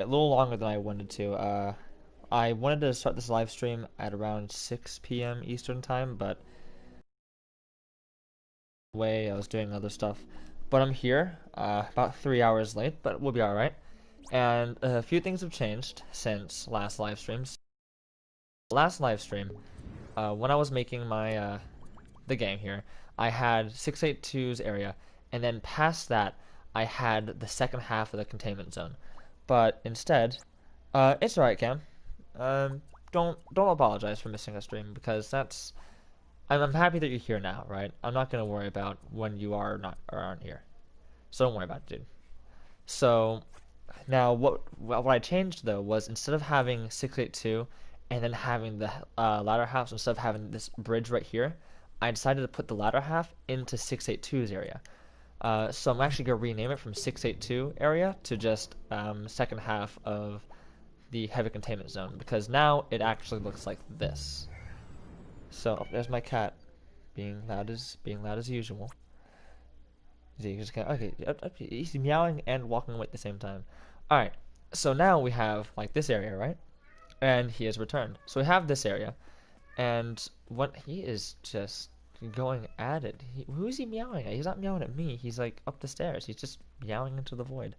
a little longer than I wanted to. I wanted to start this live stream at around 6 p.m. Eastern time, but I was doing other stuff. But I'm here, about 3 hours late, but we'll be alright. And a few things have changed since last live streams. Last live stream, when I was making my the game here, I had 682's area, and then past that, I had the second half of the containment zone. But instead, it's alright, Cam. Um, don't apologize for missing a stream because I'm happy that you're here now, right? I'm not gonna worry about when you are not or aren't here, so don't worry about it, dude. So now what I changed though was instead of having 682 and then having the latter half, instead of having this bridge right here, I decided to put the latter half into 682's area. So I'm actually gonna rename it from 682 area to just second half of the heavy containment zone because now it actually looks like this. So there's my cat being loud as usual. Okay, he's meowing and walking away at the same time. All right, so now we have like this area, right? And he has returned. So we have this area, and what he is just going at it. Who is he meowing at? He's not meowing at me. He's like up the stairs. He's just meowing into the void.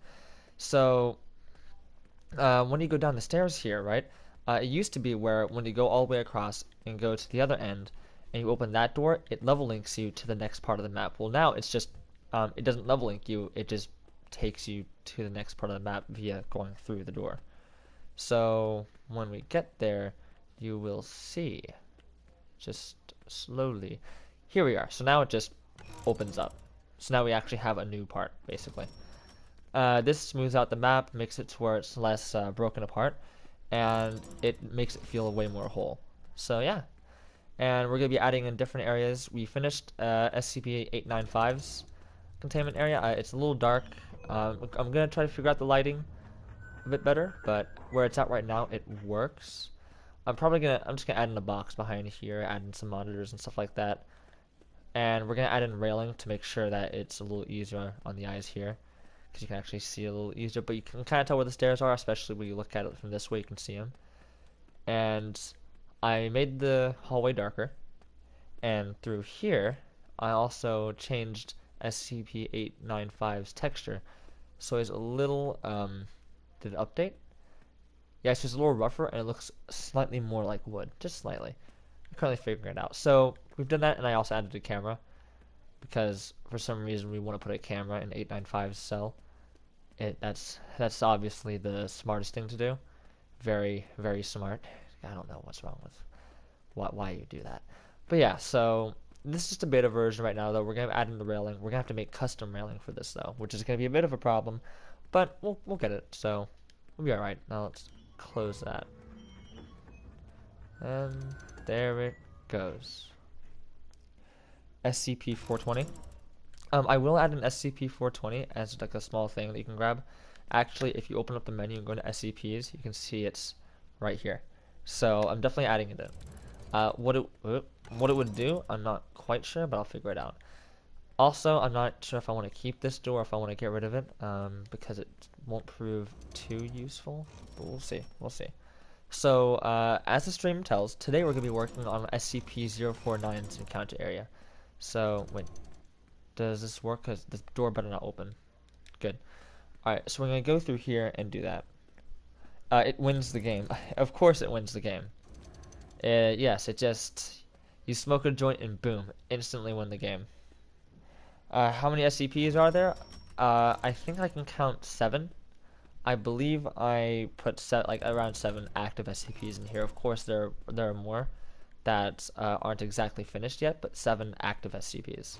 So when you go down the stairs here, right? It used to be where when you go all the way across and go to the other end, and you open that door, it level links you to the next part of the map. Well, now it's just it doesn't level link you. It just takes you to the next part of the map via going through the door. So when we get there, you will see just slowly. Here we are. So now it just opens up. So now we actually have a new part, basically. This smooths out the map, makes it to where it's less broken apart, and it makes it feel way more whole. So yeah, and we're going to be adding in different areas. We finished SCP-049's containment area. It's a little dark. I'm going to try to figure out the lighting a bit better, but where it's at right now, it works. I'm just gonna add in a box behind here, add in some monitors and stuff like that. And we're gonna add in railing to make sure that it's a little easier on the eyes here, because you can actually see a little easier, but you can kind of tell where the stairs are, especially when you look at it from this way, you can see them. And I made the hallway darker, and through here, I also changed SCP-895's texture, so it's a little, did it update? Yeah, it's just a little rougher, and it looks slightly more like wood, just slightly. I'm currently figuring it out. So we've done that, and I also added a camera, because for some reason we want to put a camera in 895's cell. That's obviously the smartest thing to do. Very, very smart. I don't know what's wrong with why you do that. But yeah, so this is just a beta version right now, though. We're gonna add in the railing. We're gonna have to make custom railing for this, though, which is gonna be a bit of a problem, but we'll get it. So we'll be all right. Now let's close that, and there it goes. SCP-420. I will add an SCP-420 as like a small thing that you can grab. Actually, if you open up the menu and go to SCPs, you can see it's right here. So I'm definitely adding it in. What it would do, I'm not quite sure, but I'll figure it out. Also, I'm not sure if I want to keep this door or if I want to get rid of it, because it won't prove too useful. But we'll see. We'll see. So, as the stream tells, today we're going to be working on SCP-049's encounter area. So, wait. Does this work? Because the door better not open. Good. Alright, so we're going to go through here and do that. It wins the game. Of course it wins the game. Yes, it just... You smoke a joint and boom, instantly win the game. How many SCPs are there? I think I can count 7. I believe I put like around 7 active SCPs in here. Of course, there are more that aren't exactly finished yet, but 7 active SCPs.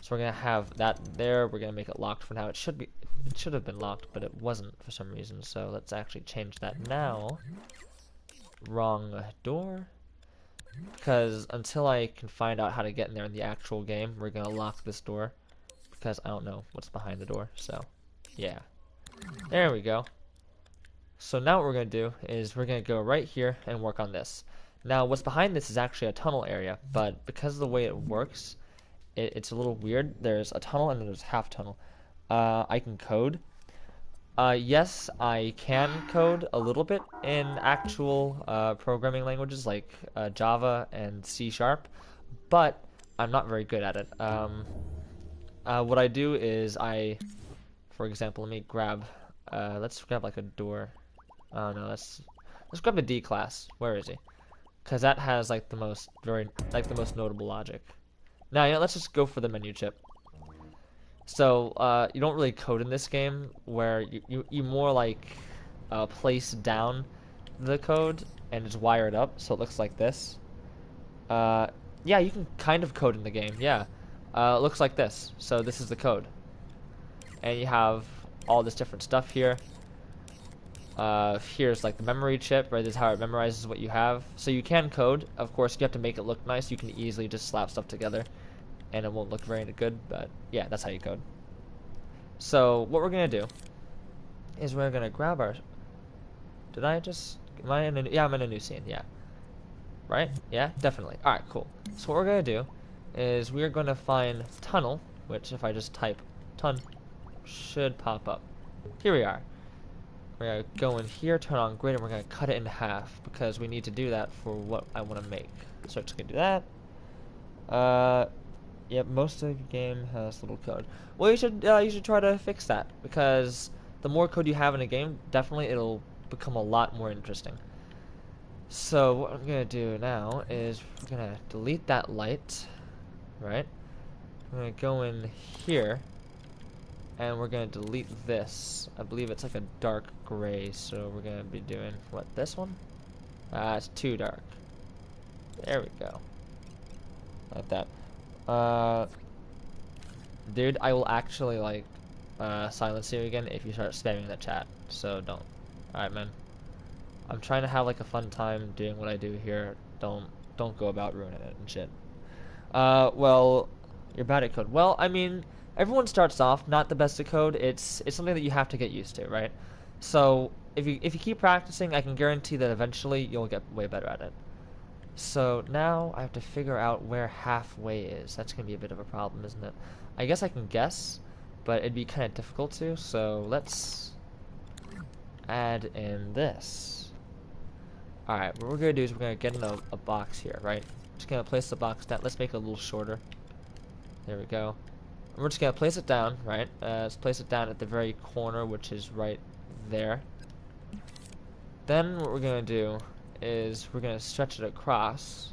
So we're gonna have that there. We're gonna make it locked for now. It should have been locked, but it wasn't for some reason. So let's actually change that now. Wrong door. Because until I can find out how to get in there in the actual game, we're gonna lock this door. Because I don't know what's behind the door. So, yeah. There we go. So now what we're going to do is we're going to go right here and work on this. Now what's behind this is actually a tunnel area, but because of the way it works, it's a little weird. There's a tunnel and then there's half tunnel. I can code. Yes, I can code a little bit in actual programming languages like Java and C Sharp, but I'm not very good at it. What I do is for example, let me grab, let's grab like a door. Oh no, let's grab a D class. Where is he? Because that has like the most notable logic. Now, let's just go for the menu chip. So you don't really code in this game, where you more like place down the code and just wire it up so it looks like this. Yeah, you can kind of code in the game. Yeah, it looks like this. So this is the code, and you have all this different stuff here. Here's like the memory chip, right? This is how it memorizes what you have. So you can code. Of course, you have to make it look nice. You can easily just slap stuff together, and it won't look very good. But yeah, that's how you code. So what we're gonna do is we're gonna grab our. Did I just? Am I in a? Yeah, I'm in a new scene. Yeah. Right? Yeah, definitely. All right, cool. So what we're gonna do is we're gonna find tunnel, which if I just type ton, should pop up. Here we are. We're gonna go in here, turn on grid, and we're gonna cut it in half because we need to do that for what I want to make. So it's gonna do that. Yep, most of the game has little code. Well, you should try to fix that because the more code you have in a game, definitely it'll become a lot more interesting. So what I'm gonna do now is we're gonna delete that light, right? We're gonna go in here, and we're gonna delete this. I believe it's like a dark gray, so we're gonna be doing what, this one? It's too dark. There we go. Like that. Dude, I will actually like silence you again if you start spamming the chat. So don't. Alright, man. I'm trying to have like a fun time doing what I do here. Don't go about ruining it and shit. Well, you're bad at code. Well, I mean, everyone starts off not the best at code. It's something that you have to get used to, right? So if you keep practicing, I can guarantee that eventually you'll get way better at it. So now I have to figure out where halfway is. That's gonna be a bit of a problem, isn't it? I guess I can guess, but it'd be kind of difficult to. So let's add in this. Alright, what we're gonna do is we're gonna get in a box here, right? Just gonna place the box down. Let's make it a little shorter. There we go. And we're just gonna place it down, right? Let's place it down at the very corner, which is right there. Then what we're gonna do is we're gonna stretch it across,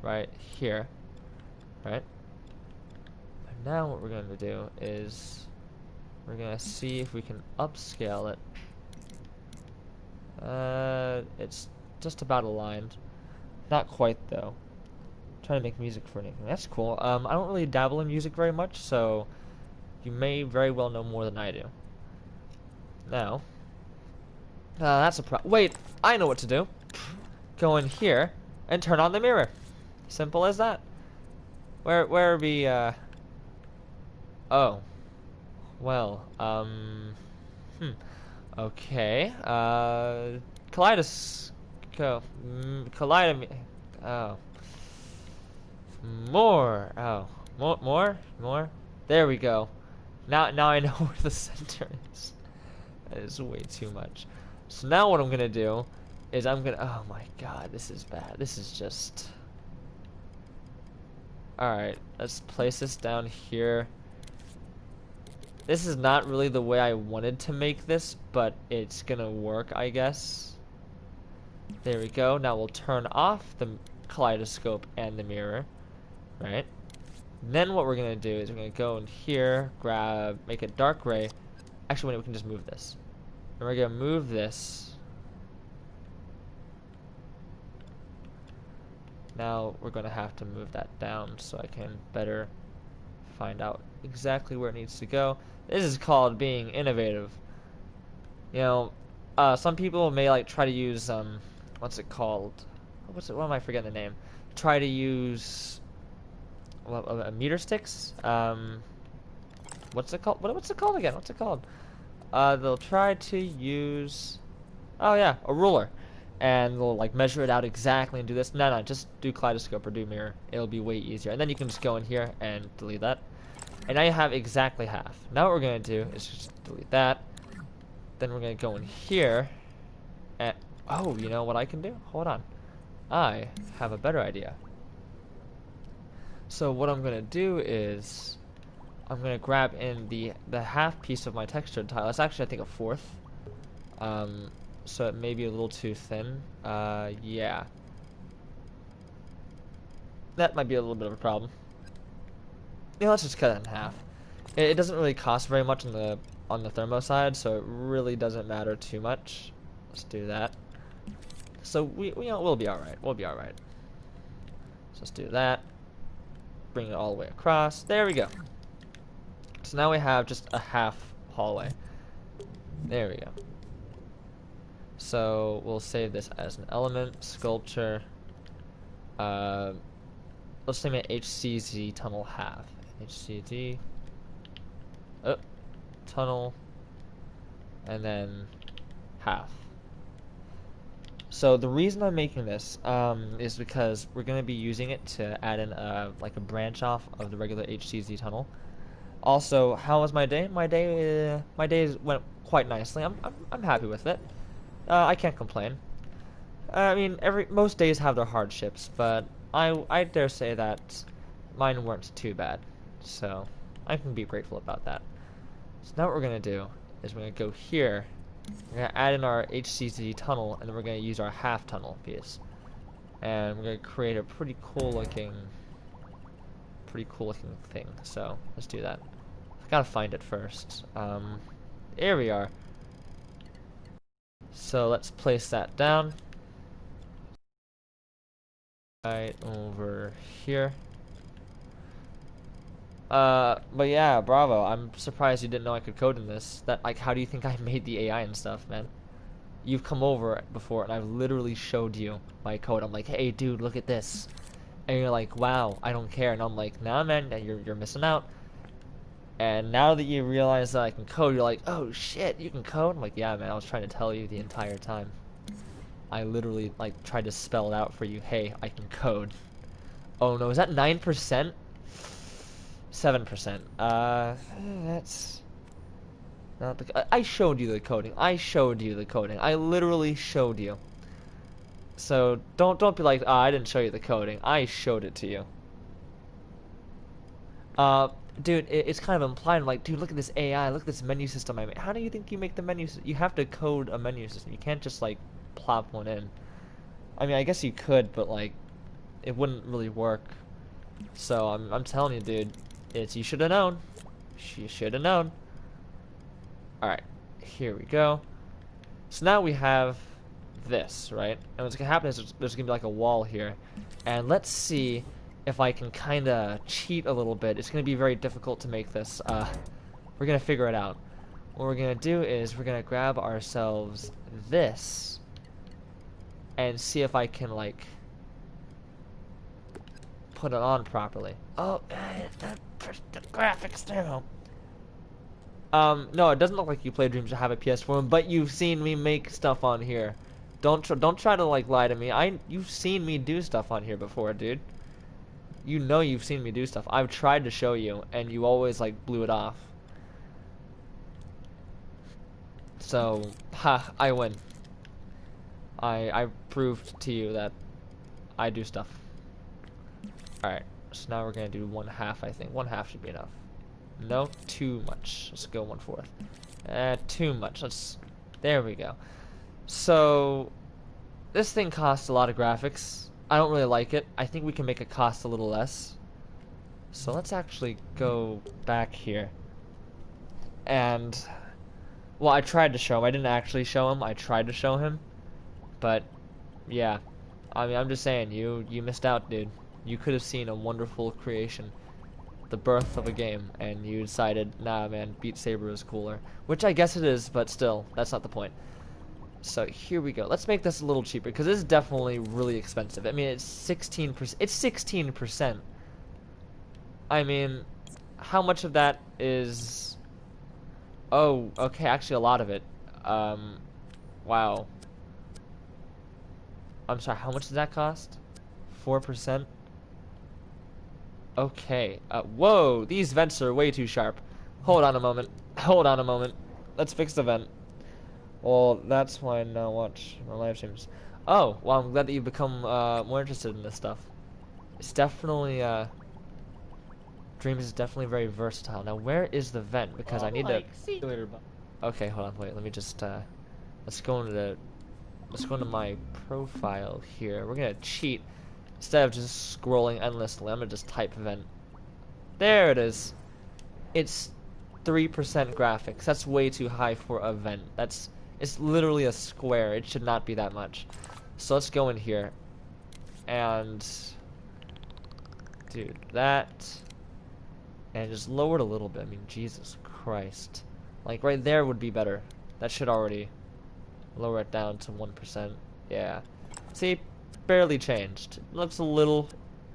right here, right? And now what we're gonna do is we're gonna see if we can upscale it. It's just about aligned. Not quite though. I'm trying to make music for anything. That's cool. I don't really dabble in music very much, so you may very well know more than I do. Now, that's a wait, I know what to do. Go in here and turn on the mirror. Simple as that. Where be oh. Well, okay. Oh. More. Oh. More. There we go. Now I know where the center is. That is way too much. So now what I'm gonna do is oh my god, this is bad. This is just. Alright, let's place this down here. This is not really the way I wanted to make this, but it's gonna work, I guess. There we go. Now we'll turn off the kaleidoscope and the mirror, right? Then what we're gonna do is we're gonna go in here, make it dark gray. Actually, wait, we can just move this. And we're gonna move this. Now we're gonna have to move that down so I can better find out exactly where it needs to go. This is called being innovative. You know, some people may like try to use what's it called? What am I forgetting the name? Try to use meter sticks. What's it called? What's it called again? What's it called? They'll try to use, oh yeah, a ruler, and they'll like measure it out exactly and do this. No, just do kaleidoscope or do mirror. It'll be way easier. And then you can just go in here and delete that. And now you have exactly half. Now what we're going to do is just delete that. Then we're going to go in here. And, oh, you know what I can do? Hold on. I have a better idea. So what I'm going to do is I'm going to grab in the half piece of my textured tile. It's actually, I think, a fourth. So it may be a little too thin. Yeah. That might be a little bit of a problem. Yeah, let's just cut it in half. It doesn't really cost very much on the thermo side, so it really doesn't matter too much. Let's do that. So we'll be all right. We'll be all right. So let's do that. Bring it all the way across. There we go. So now we have just a half hallway. There we go. So we'll save this as an element sculpture. Let's name it HCZ tunnel half. HCZ tunnel and then half. So the reason I'm making this is because we're going to be using it to add in like a branch off of the regular HCZ tunnel. Also, how was my day? My day went quite nicely. I'm happy with it. I can't complain. I mean, most days have their hardships, but I dare say that mine weren't too bad. So I can be grateful about that. So now what we're gonna do is we're gonna go here. We're gonna add in our HCZ tunnel, and then we're gonna use our half tunnel piece, and we're gonna create a pretty cool looking thing. So let's do that. I gotta find it first. Here we are. So let's place that down. Right over here. But yeah, bravo. I'm surprised you didn't know I could code in this. Like, how do you think I made the AI and stuff, man? You've come over before, and I've literally showed you my code. I'm like, hey, dude, look at this. And you're like, wow, I don't care. And I'm like, nah, man, you're missing out. And now that you realize that I can code, you're like, oh, shit, you can code? I'm like, yeah, man, I was trying to tell you the entire time. I literally, like, tried to spell it out for you. Hey, I can code. Oh, no, is that 9%? 7%. That's not the... I showed you the coding. I showed you the coding. I literally showed you. So, don't be like, I didn't show you the coding. I showed it to you. Dude, it's kind of implied. I'm like, dude, look at this AI. Look at this menu system I made. How do you think you make the menu system? You have to code a menu system. You can't just, like, plop one in. I mean, I guess you could, but, like, it wouldn't really work. So, I'm telling you, dude, you should have known. You should have known. Alright, here we go. So now we have this, right? And what's going to happen is there's going to be like a wall here. And let's see if I can kind of cheat a little bit. It's going to be very difficult to make this. We're going to figure it out. What we're going to do is we're going to grab ourselves this and see if I can, like, put it on properly. Oh, the graphics too. No, it doesn't look like you play Dreams to have a PS4, but you've seen me make stuff on here. Don't try to, like, lie to me. You've seen me do stuff on here before, dude. You know you've seen me do stuff. I've tried to show you, and you always, like, blew it off. So, ha, I win. I proved to you that I do stuff. Alright, so now we're gonna do 1/2, I think. 1/2 should be enough. No, too much. Let's go 1/4. Too much. There we go. So, this thing costs a lot of graphics. I don't really like it. I think we can make it cost a little less. So let's actually go back here. And, well, I tried to show him. I didn't actually show him. I tried to show him. But, yeah. I mean, I'm just saying, you missed out, dude. You could have seen a wonderful creation. The birth of a game, and you decided, nah, man, Beat Saber is cooler. Which I guess it is, but still, that's not the point. So here we go. Let's make this a little cheaper, because this is definitely really expensive. I mean, it's 16%. It's 16%. I mean, how much of that is... Oh, okay, actually a lot of it. Wow. I'm sorry, how much does that cost? 4%? Okay. Whoa, these vents are way too sharp. Hold on a moment. Hold on a moment. Let's fix the vent. Well, that's why I now watch my live streams. Oh, well, I'm glad that you've become more interested in this stuff. It's definitely Dreams is definitely very versatile. Now, where is the vent? Because I need to. See you later. Okay, hold on, wait. Let me just let's go into my profile here. We're gonna cheat instead of just scrolling endlessly. I'm gonna just type vent. There it is. It's 3% graphics. That's way too high for a vent. It's literally a square. It should not be that much. So let's go in here and do that and just lower it a little bit. I mean, Jesus Christ. Like right there would be better. That should already lower it down to 1%. Yeah. See, barely changed. It looks a little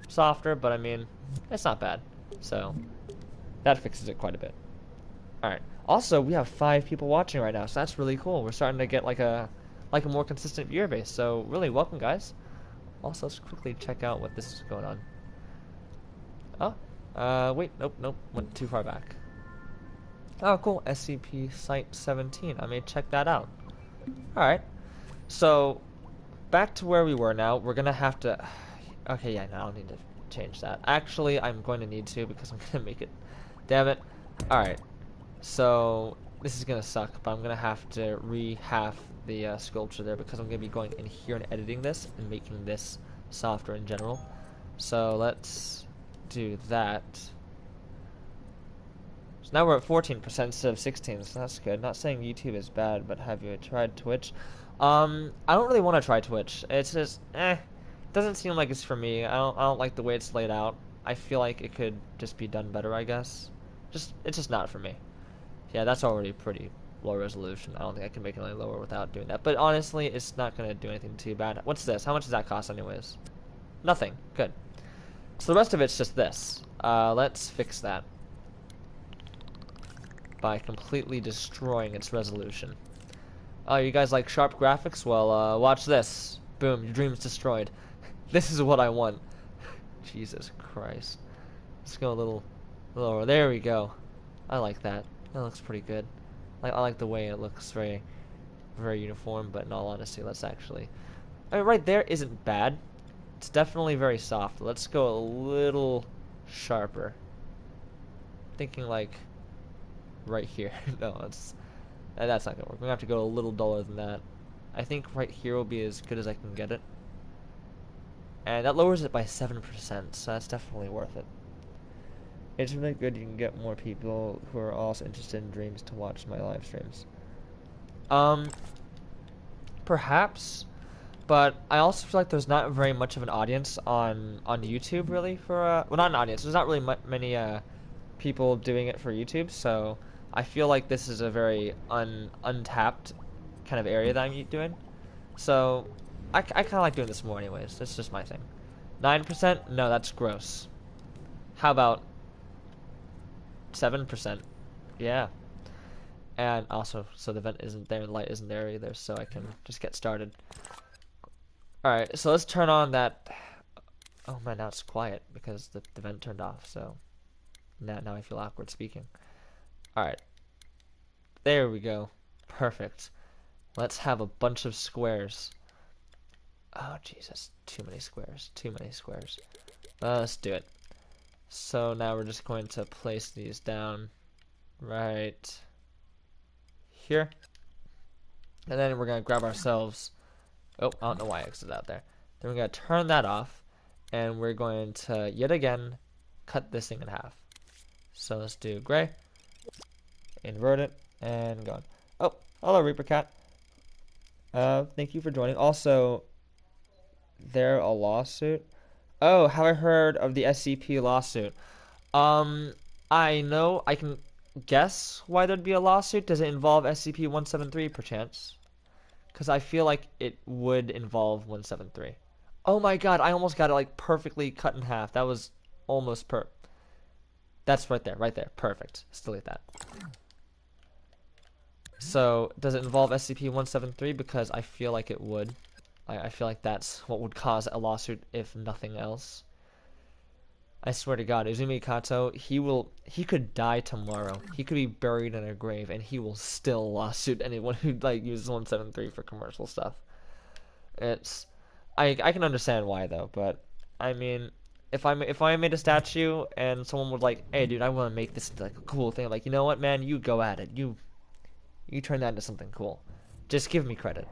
softer, but I mean, it's not bad. So that fixes it quite a bit. Alright. Also, we have 5 people watching right now, so that's really cool. We're starting to get like a more consistent viewer base. So really welcome, guys. Also, let's quickly check out what this is going on. Oh, wait, nope, went too far back. Oh, cool, SCP Site 17. I may check that out. Alright, so back to where we were now. We're gonna have to. Okay, yeah, no, I don't need to change that. Actually, I'm going to need to because I'm gonna make it. Damn it. Alright, so this is gonna suck, but I'm gonna have to re-half the sculpture there because I'm gonna be going in here and editing this and making this softer in general. So let's do that. So now we're at 14% instead of 16, so that's good. Not saying YouTube is bad, but have you tried Twitch? I don't really want to try Twitch. It's just, it doesn't seem like it's for me. I don't like the way it's laid out. I feel like it could just be done better, I guess. It's just not for me. Yeah, that's already pretty low resolution. I don't think I can make it any lower without doing that. But honestly, it's not gonna do anything too bad. What's this? How much does that cost anyways? Nothing. Good. So the rest of it's just this. Let's fix that by completely destroying its resolution. Oh, you guys like sharp graphics? Well, watch this. Boom, your dream's destroyed. This is what I want. Jesus Christ. Let's go a little lower. There we go. I like that. That looks pretty good. I like the way it looks, very, very uniform. But in all honesty, let's actually. I mean, right there isn't bad. It's definitely very soft. Let's go a little sharper. Thinking like right here. No, that's not gonna work. We're gonna have to go a little duller than that. I think right here will be as good as I can get it. And that lowers it by 7%, so that's definitely worth it. It's really good you can get more people who are also interested in dreams to watch my live streams. Perhaps, but I also feel like there's not very much of an audience on YouTube really for well, not an audience. There's not really many people doing it for YouTube, so I feel like this is a very untapped kind of area that I'm doing. So I kind of like doing this more anyways. That's just my thing. 9%? No, that's gross. How about 7%? Yeah. And also, so the vent isn't there and light isn't there either, so I can just get started. Alright, so let's turn on that. Oh man, now it's quiet because the vent turned off, so now I feel awkward speaking. Alright. There we go. Perfect. Let's have a bunch of squares. Oh, Jesus. Too many squares. Too many squares. Let's do it. So now we're just going to place these down right here. And then we're going to grab ourselves. Oh, I don't know why I exited out there. Then we're going to turn that off. And we're going to, yet again, cut this thing in half. So let's do gray. Invert it. And go on. Oh, hello, Reaper Cat. Thank you for joining. Also, there a lawsuit? Oh, have I heard of the SCP lawsuit? I know, I can guess why there'd be a lawsuit. Does it involve SCP-173 perchance? Because I feel like it would involve 173. Oh my god, I almost got it like perfectly cut in half. That was almost That's right there, perfect. Let's delete that. So, does it involve SCP-173? Because I feel like it would. I feel like that's what would cause a lawsuit, if nothing else. I swear to God, Izumi Kato, he could die tomorrow. He could be buried in a grave, and he will still lawsuit anyone who like uses 173 for commercial stuff. It's, I can understand why though, but I mean, if I made a statue and someone would like, hey dude, I want to make this like a cool thing, like, you know what, man, you go at it, you turn that into something cool. Just give me credit,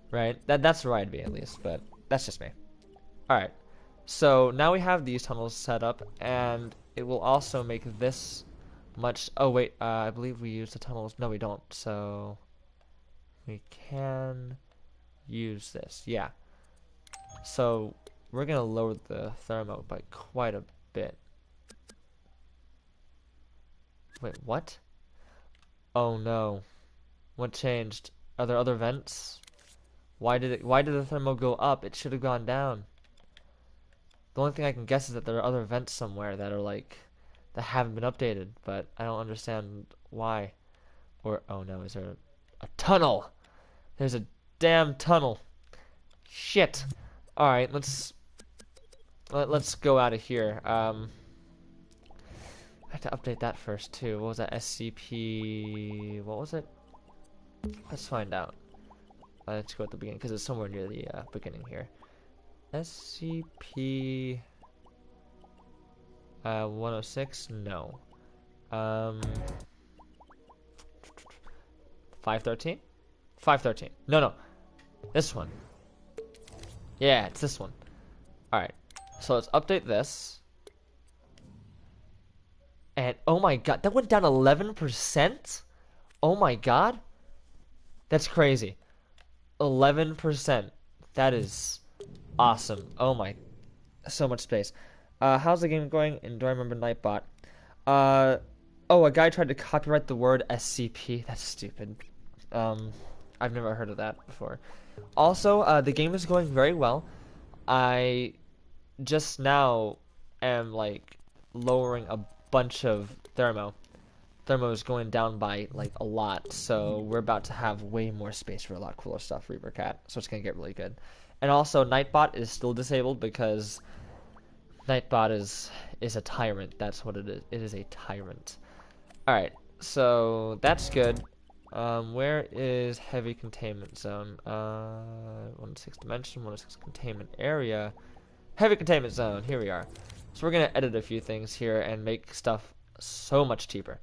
right? That's where I'd be at least, but that's just me. All right. So now we have these tunnels set up, and it will also make this much. Oh wait, I believe we use the tunnels. No, we don't. So we can use this. Yeah. So we're gonna lower the thermo by quite a bit. Wait, what? Oh no. What changed? Are there other vents? Why did the thermo go up? It should have gone down. The only thing I can guess is that there are other vents somewhere that are like that haven't been updated, but I don't understand why. Or oh no, is there a tunnel? There's a damn tunnel. Shit. All right, let's go out of here. I have to update that first too. What was that? SCP? What was it? Let's find out. Let's go at the beginning because it's somewhere near the beginning here. SCP 106? No. 513? 513. No. This one. Yeah, it's this one. Alright. So let's update this. And oh my god, that went down 11%? Oh my god. That's crazy. 11%. That is awesome. Oh my, so much space. How's the game going? And do I remember Nightbot? Oh, a guy tried to copyright the word SCP. That's stupid. I've never heard of that before. Also, the game is going very well. I just now am like lowering a bunch of thermo. Thermo is going down by like a lot, so we're about to have way more space for a lot cooler stuff, Reaper Cat. So it's gonna get really good. And also, Nightbot is still disabled because Nightbot is a tyrant. That's what it is. It is a tyrant. All right, so that's good. Where is heavy containment zone? 1/6 dimension, 1/6 containment area, heavy containment zone. Here we are. So we're gonna edit a few things here and make stuff so much cheaper.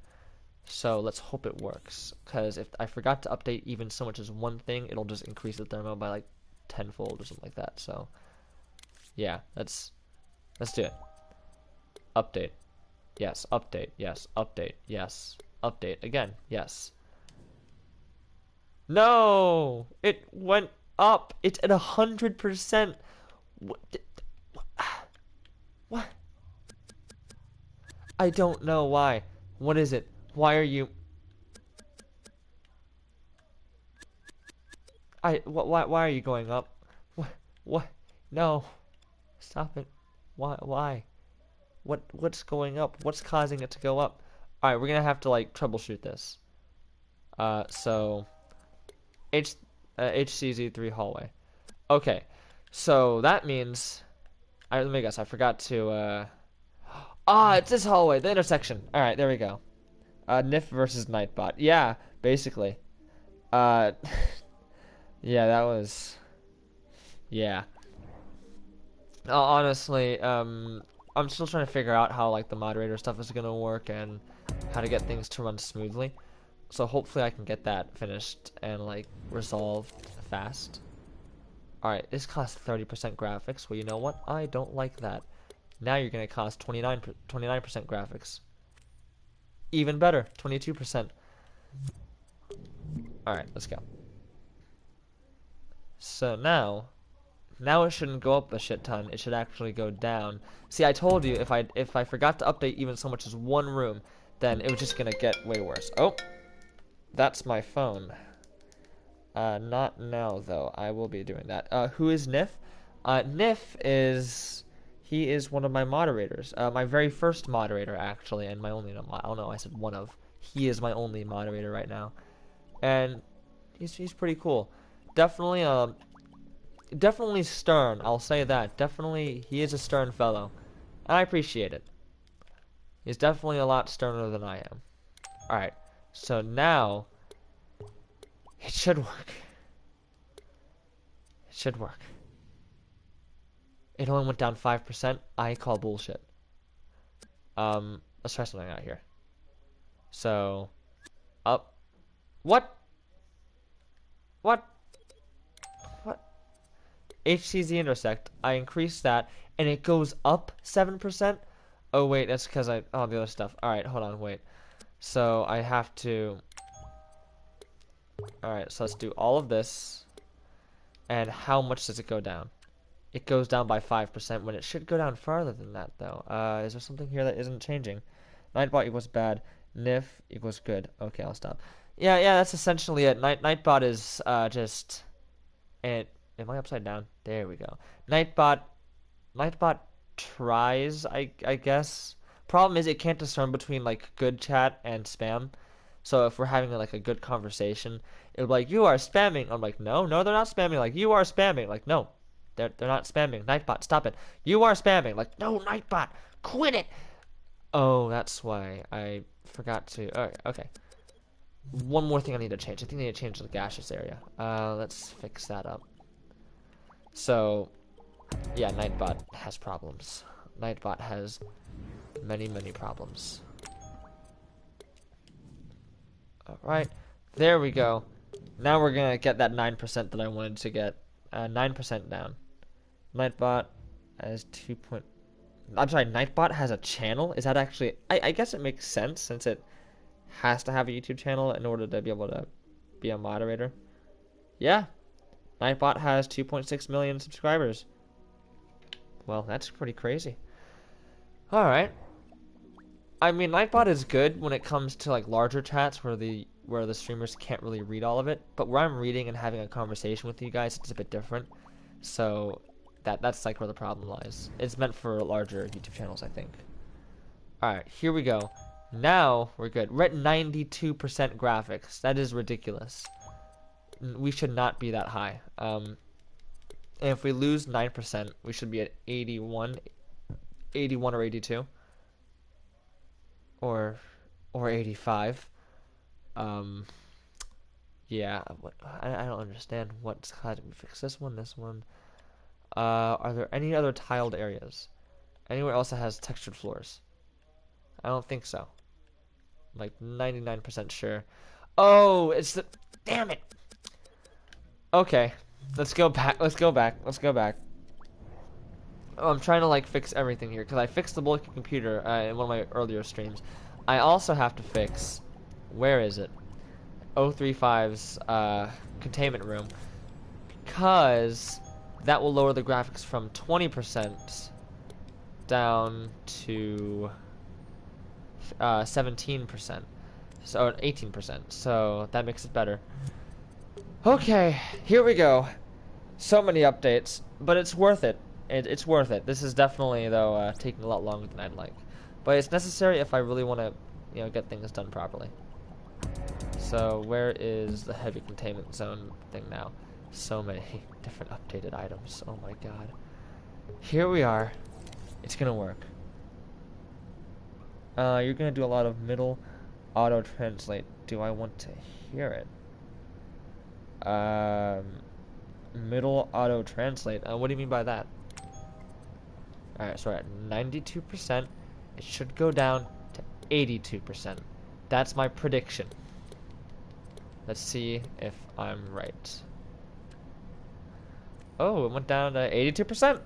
So let's hope it works. Because if I forgot to update even so much as one thing, it'll just increase the thermo by like tenfold or something like that. So yeah, let's do it. Update. Yes. Update. Yes. Update. Yes. Update again. Yes. No, it went up. It's at 100%. What? I don't know why. What is it? Why are you? Why are you going up? What? No. Stop it. Why? What's going up? What's causing it to go up? All right, we're gonna have to like troubleshoot this. So HCZ3 hallway. Okay. So that means let me guess, I forgot to it's this hallway, the intersection. All right, there we go. Nif versus Nightbot. Yeah, basically. Yeah, that was yeah. Honestly, I'm still trying to figure out how like the moderator stuff is gonna work and how to get things to run smoothly. So hopefully I can get that finished and like resolved fast. Alright, this costs 30% graphics. Well, you know what? I don't like that. Now you're gonna cost 29% graphics. Even better, 22%. Alright, let's go. So now it shouldn't go up a shit ton. It should actually go down. See, I told you if I forgot to update even so much as one room, then it was just gonna get way worse. Oh, that's my phone. Not now though. I will be doing that. Who is Nif? Nif is one of my moderators. My very first moderator actually, and my only. I don't know. I said one of. He is my only moderator right now, and he's pretty cool. Definitely stern. I'll say that. Definitely, he is a stern fellow. I appreciate it. He's definitely a lot sterner than I am. Alright, so now it should work. It should work. It only went down 5%. I call bullshit. Let's try something out here. So, up. What? What? What? HCZ intersect. I increased that, and it goes up 7%. Oh wait, that's because the other stuff. All right, hold on, wait. So I have to. All right, so let's do all of this. And how much does it go down? It goes down by 5% when it should go down farther than that, though. Is there something here that isn't changing? Nightbot equals bad. NIF equals good. Okay, I'll stop. Yeah, that's essentially it. Nightbot is just. Am I upside down? There we go. Nightbot tries, I guess. Problem is, it can't discern between like good chat and spam. So if we're having like a good conversation, it'll be like, you are spamming. I'm like, no, they're not spamming. Like, you are spamming. Like, no, they're not spamming. Nightbot, stop it. You are spamming. Like, no, Nightbot, quit it. Oh, that's why I forgot to. All right, okay. One more thing I need to change. I think I need to change the gaseous area. Let's fix that up. So, yeah, Nightbot has problems. Nightbot has many problems. Alright, there we go. Now we're gonna get that 9% that I wanted to get. 9% down. Nightbot has Nightbot has a channel? Is that actually... I guess it makes sense since it has to have a YouTube channel in order to be able to be a moderator. Yeah. Nightbot has 2.6 million subscribers. Well, that's pretty crazy. Alright. I mean, Nightbot is good when it comes to like larger chats where the streamers can't really read all of it. But where I'm reading and having a conversation with you guys, it's a bit different. So that's like where the problem lies. It's meant for larger YouTube channels, I think. Alright, here we go. Now we're good. We're at 92% graphics. That is ridiculous. We should not be that high. And if we lose 9%, we should be at 81 or 82. Or 85. Yeah, I don't understand how did we fix this one? Are there any other tiled areas? Anywhere else that has textured floors? I don't think so. I'm like 99% sure. Oh, it's the... Damn it! Okay, let's go back. Oh, I'm trying to like fix everything here because I fixed the bulky computer in one of my earlier streams. I also have to fix, where is it? 035's containment room, because that will lower the graphics from 20% down to 17%, so 18%. So that makes it better. Okay, here we go. So many updates, but it's worth it. It's worth it. This is definitely, though, taking a lot longer than I'd like. But it's necessary if I really want to, get things done properly. So, where is the heavy containment zone thing now? So many different updated items. Oh my god. Here we are. It's gonna work. You're gonna do a lot of middle auto-translate. Do I want to hear it? Middle auto-translate. What do you mean by that? Alright, so we're at 92%. It should go down to 82%. That's my prediction. Let's see if I'm right. Oh, it went down to 82%.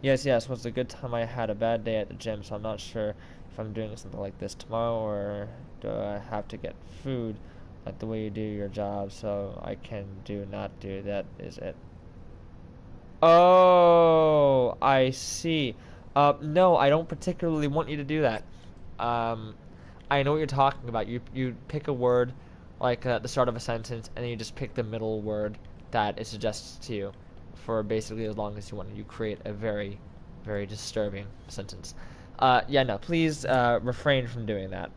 Yes, was a good time. I had a bad day at the gym, so I'm not sure if I'm doing something like this tomorrow, or do I have to get food like the way you do your job, so I can not do that, is it? Oh, I see. No, I don't particularly want you to do that. I know what you're talking about. You pick a word, like at the start of a sentence, and then you just pick the middle word that it suggests to you for basically as long as you want. You create a very, very disturbing sentence. Yeah, no, please refrain from doing that.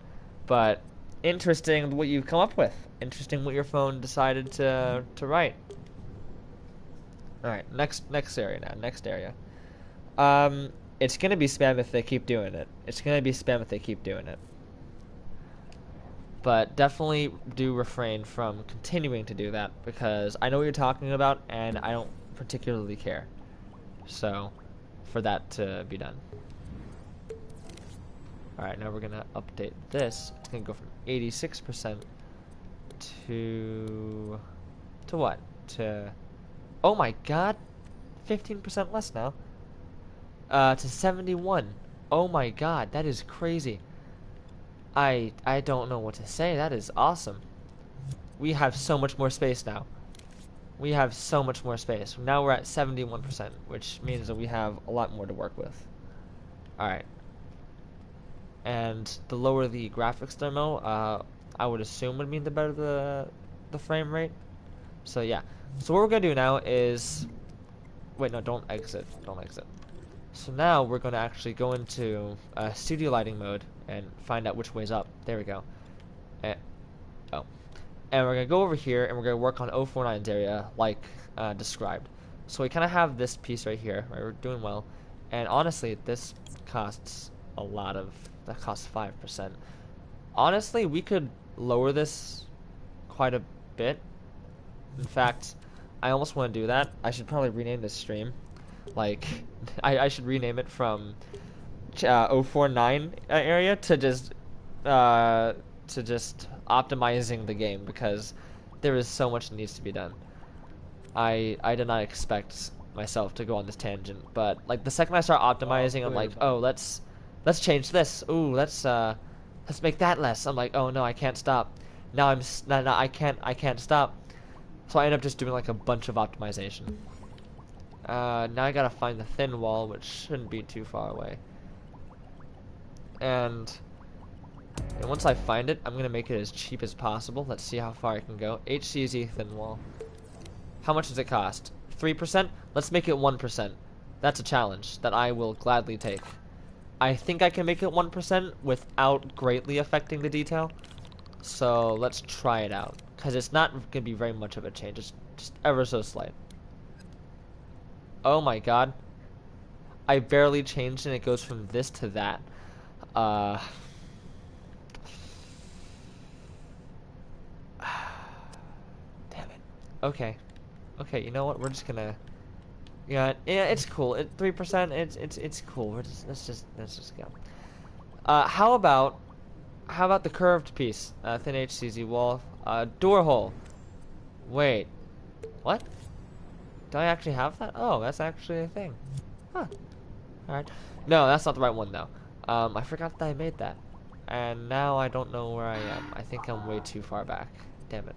But interesting what you've come up with. Interesting what your phone decided to write. All right, next area now. Next area. It's gonna be spam if they keep doing it. It's gonna be spam if they keep doing it. But definitely do refrain from continuing to do that because I know what you're talking about and I don't particularly care. So, for that to be done. Alright, now we're gonna update this. It's gonna go from 86% to what? To, oh my god, 15% less now. To 71. Oh my god, that is crazy. I don't know what to say. That is awesome. We have so much more space now. We have so much more space. Now we're at 71%, which means that we have a lot more to work with. Alright. And the lower the graphics demo, I would assume would mean the better the frame rate. So yeah. So what we're gonna do now is, wait, no, don't exit. Don't exit. So now we're gonna actually go into studio lighting mode and find out which way's up. There we go. And, oh. And we're gonna go over here and we're gonna work on 049's area like described. So we kind of have this piece right here. Right, we're doing well. And honestly, this costs a lot of. That costs 5%. Honestly, we could lower this quite a bit. In fact, I almost want to do that. I should probably rename this stream. Like, I should rename it from 049 area to just optimizing the game because there is so much that needs to be done. I did not expect myself to go on this tangent, but like the second I start optimizing, I'm like, oh, let's change this. Ooh, let's make that less. I'm like, oh no, I can't stop. Now I can't stop. So I end up just doing like a bunch of optimization. Now I gotta find the thin wall, which shouldn't be too far away. And once I find it, I'm gonna make it as cheap as possible. Let's see how far I can go. HCZ thin wall. How much does it cost? 3%? Let's make it 1%. That's a challenge that I will gladly take. I think I can make it 1% without greatly affecting the detail. So let's try it out. Because it's not going to be very much of a change. It's just ever so slight. Oh my god. I barely changed and it goes from this to that. Damn it. Okay. Okay, you know what? We're just gonna... Yeah, it's cool. 3%. It's cool. Let's just go. How about the curved piece? Thin HCZ wall. Door hole. Wait. What? Do I actually have that? Oh, that's actually a thing. Huh. Alright. No, that's not the right one though. I forgot that I made that. And now I don't know where I am. I think I'm way too far back. Damn it.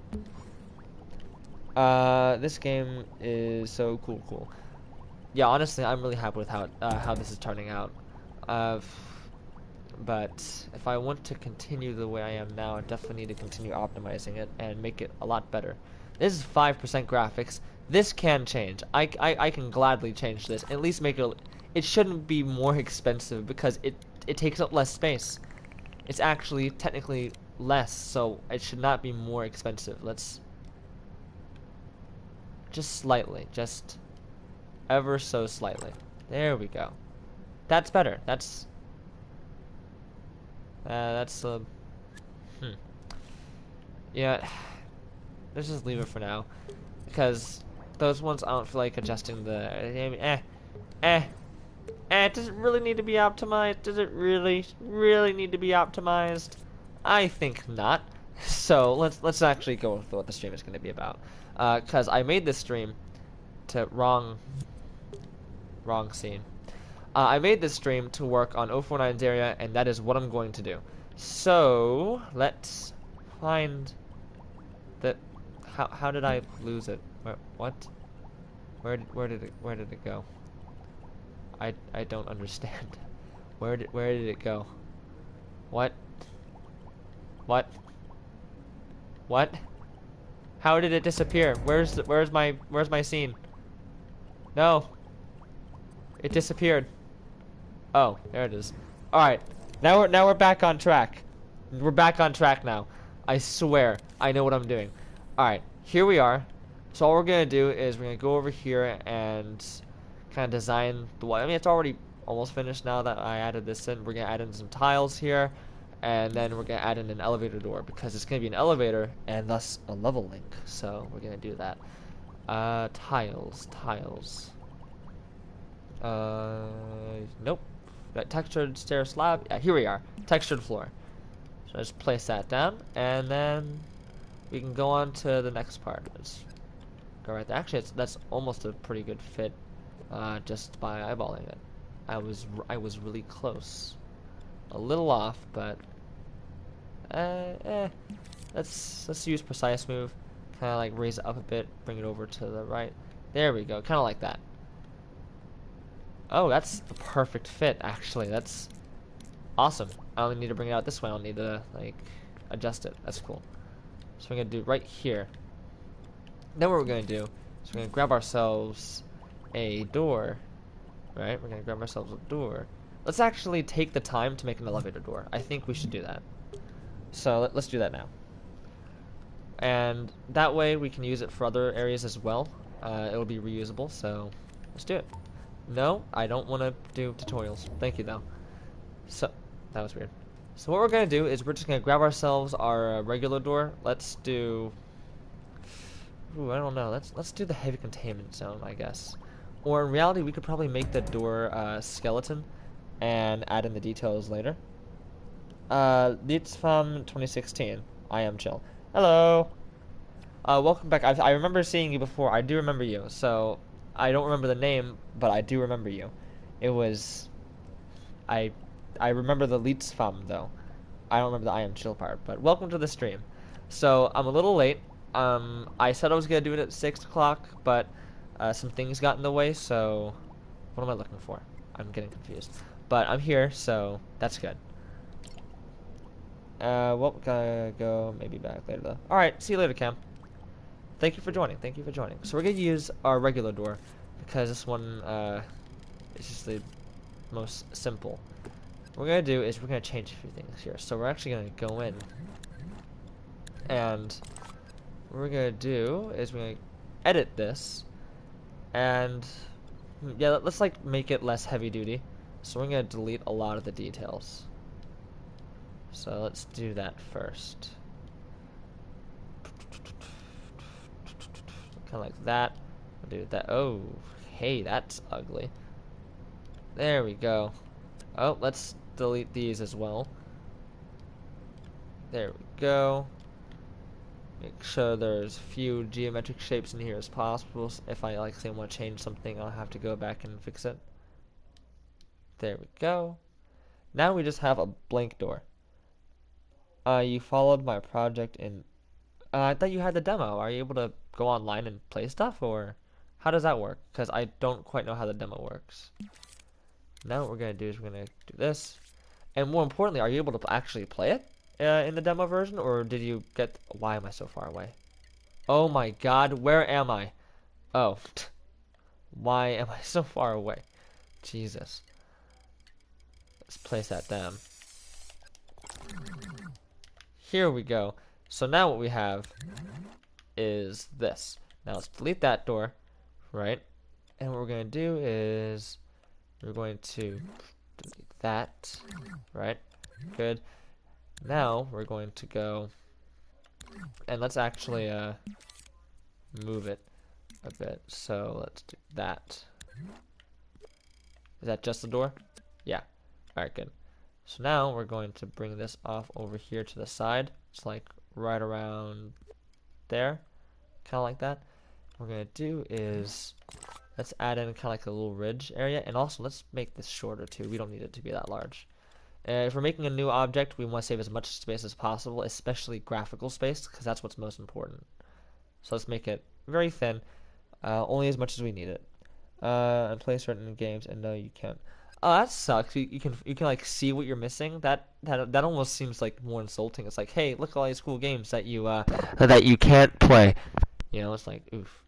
This game is so cool. Yeah, honestly, I'm really happy with how this is turning out. But if I want to continue the way I am now, I definitely need to continue optimizing it and make it a lot better. This is 5% graphics. This can change. I can gladly change this. At least make it. It shouldn't be more expensive because it takes up less space. It's actually technically less, so it should not be more expensive. Let's just slightly, just ever so slightly. There we go. That's better. That's yeah, let's just leave it for now because those ones I don't feel like adjusting the does it really need to be optimized? Does it really need to be optimized? I think not. So let's actually go with what the stream is going to be about. Because I made this stream to wrong scene. I made this stream to work on 049's area, and that is what I'm going to do. So let's find the. How did I lose it? What? Where did it go? I don't understand. Where did it go? What? How did it disappear? Where's my scene? No. It disappeared. Oh, there it is. All right. Now we're back on track. We're back on track now. I swear. I know what I'm doing. All right. Here we are. So all we're going to do is we're going to go over here and kind of design the wall. I mean, it's already almost finished now that I added this in. We're gonna add in some tiles here, and then we're gonna add in an elevator door because it's gonna be an elevator and thus a level link. So we're gonna do that. Tiles. Nope. Got textured stair slab. Yeah, here we are. Textured floor. So just place that down, and then we can go on to the next part. Let's go right there. Actually, that's almost a pretty good fit, just by eyeballing it. I was really close. A little off, but let's use precise move. Kind of like raise it up a bit, bring it over to the right. There we go. Kind of like that. Oh, that's a perfect fit, actually. That's awesome. I only need to bring it out this way. I don't need to, like, adjust it. That's cool. So we're going to do right here. Then what we're going to do is we're going to grab ourselves a door. Right? We're going to grab ourselves a door. Let's actually take the time to make an elevator door. I think we should do that. So let's do that now. And that way we can use it for other areas as well. It'll be reusable, so let's do it. No, I don't want to do tutorials. Thank you, though. So, that was weird. So what we're going to do is we're just going to grab ourselves our regular door. Let's do... Ooh, I don't know. Let's do the heavy containment zone, I guess. Or in reality, we could probably make the door skeleton and add in the details later. It's from 2016. I am chill. Hello! Welcome back. I remember seeing you before. I do remember you. So... I don't remember the name, but I do remember you. It was... I remember the Leets Fam, though. I don't remember the I am chill part, but welcome to the stream. So, I'm a little late. I said I was going to do it at 6 o'clock, but some things got in the way, so... What am I looking for? I'm getting confused. But I'm here, so that's good. Well, gotta go maybe back later, though. Alright, see you later, Cam. Thank you for joining. Thank you for joining. So we're going to use our regular door because this one is just the most simple. What we're going to do is we're going to change a few things here. So we're actually going to go in. And what we're going to do is we're going to edit this. And yeah, let's like make it less heavy duty. So we're going to delete a lot of the details. So let's do that first. Kind of like that. We'll do that. Oh, hey, that's ugly. There we go. Oh, let's delete these as well. There we go. Make sure there's few geometric shapes in here as possible. If I like say want to change something, I'll have to go back and fix it. There we go. Now we just have a blank door. You followed my project in... I thought you had the demo. Are you able to go online and play stuff, or how does that work? Because I don't quite know how the demo works. Now what we're going to do is we're going to do this. And more importantly, are you able to actually play it in the demo version, or did you get... Why am I so far away? Oh my god, where am I? Oh. Why am I so far away? Jesus. Let's place that down. Here we go. So now what we have is this. Now let's delete that door, right? And what we're going to do is we're going to delete that, right? Good. Now we're going to go and let's actually move it a bit. So let's do that. Is that just the door? Yeah. Alright, good. So now we're going to bring this off over here to the side. It's like right around there, kind of like that. What we're going to do is let's add in kind of like a little ridge area, and also let's make this shorter too. We don't need it to be that large. If we're making a new object, we want to save as much space as possible, especially graphical space, because that's what's most important. So let's make it very thin, only as much as we need it. And play certain games, and no, you can't. Oh, that sucks. You can like see what you're missing. That almost seems like more insulting. It's like, hey, look at all these cool games that you can't play. You know, it's like, oof.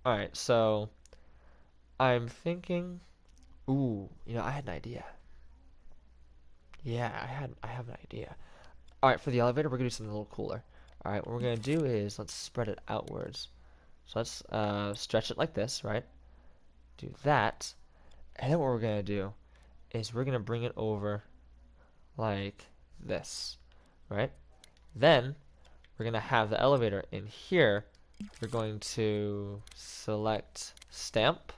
All right, so I'm thinking. Ooh, you know, I had an idea. Yeah, I have an idea. All right, for the elevator, we're gonna do something a little cooler. All right, what we're gonna do is let's spread it outwards. So let's stretch it like this, right? Do that. And then what we're gonna do is we're gonna bring it over like this, right? Then we're gonna have the elevator in here. We're going to select stamp,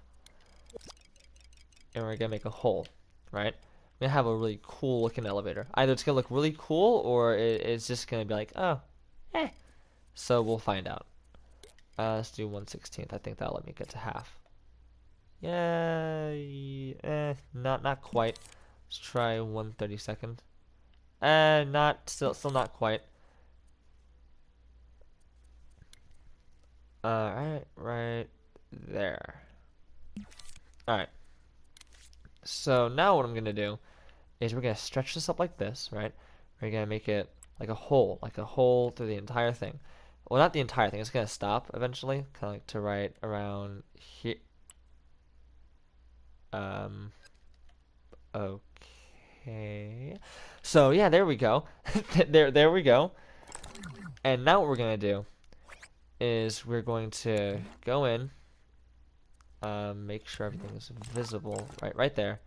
and we're gonna make a hole, right? We're gonna have a really cool looking elevator. Either it's gonna look really cool, or it's just gonna be like, oh, eh. So we'll find out. Let's do 1/16. I think that'll let me get to half. Yeah, not quite. Let's try 1/32. Not still not quite. Right there. Alright. So now what I'm gonna do is we're gonna stretch this up like this, right? We're gonna make it like a hole through the entire thing. Well, not the entire thing. It's gonna stop eventually, kind of like to right around here. Okay. So yeah, there we go. there we go. And now what we're gonna do is we're going to go in, make sure everything is visible right there,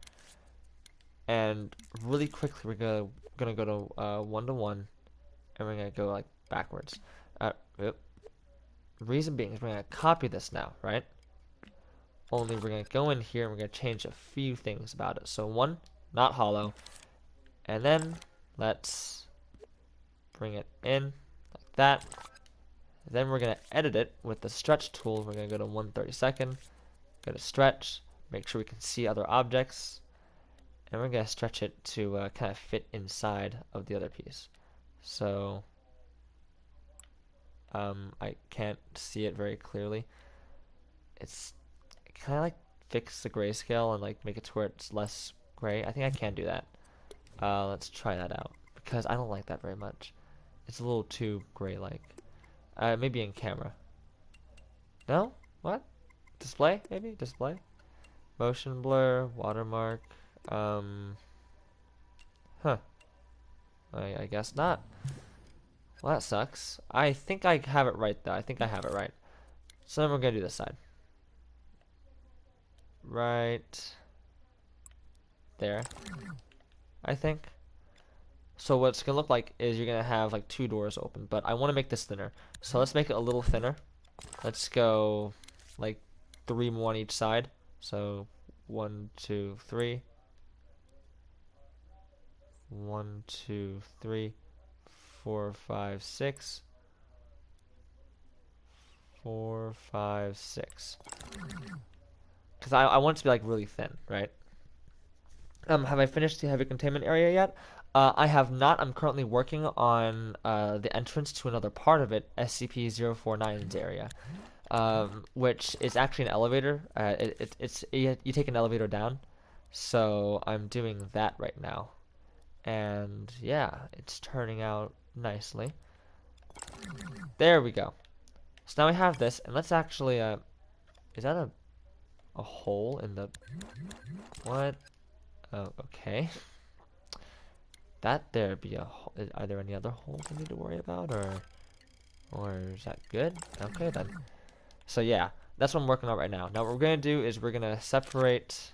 and really quickly we're gonna go to 1 to 1, and we're gonna go like backwards. Yep. Reason being is we're gonna copy this now, right? Only we're gonna go in here and we're gonna change a few things about it. So 1, not hollow, and then let's bring it in like that. Then we're gonna edit it with the stretch tool. We're gonna go to 1/32, go to stretch, make sure we can see other objects, and we're gonna stretch it to kind of fit inside of the other piece. So I can't see it very clearly. It's kind of like fix the grayscale and like make it to where it's less gray. I think I can do that. Let's try that out because I don't like that very much. It's a little too gray-like. Maybe in camera. No? What? Display? Maybe? Display? Motion blur, watermark. Huh. I guess not. Well, that sucks. I think I have it right, though. I think I have it right. So then we're going to do this side. Right there, I think. So what it's going to look like is you're going to have like 2 doors open, but I want to make this thinner. So let's make it a little thinner. Let's go like 3 more on each side. So 1, 2, 3. 1, 2, 3, 4, 5, 6. 4, 5, 6. Because I want it to be like really thin, right? Have I finished the heavy containment area yet? I have not. I'm currently working on the entrance to another part of it, SCP-049 Area, which is actually an elevator. You take an elevator down, so I'm doing that right now, and yeah, it's turning out nicely. There we go. So now we have this, and let's actually is that a hole in the what? Oh, okay. That there be a hole. Are there any other holes I need to worry about, or is that good? Okay then. So yeah, that's what I'm working on right now. Now what we're gonna do is we're gonna separate.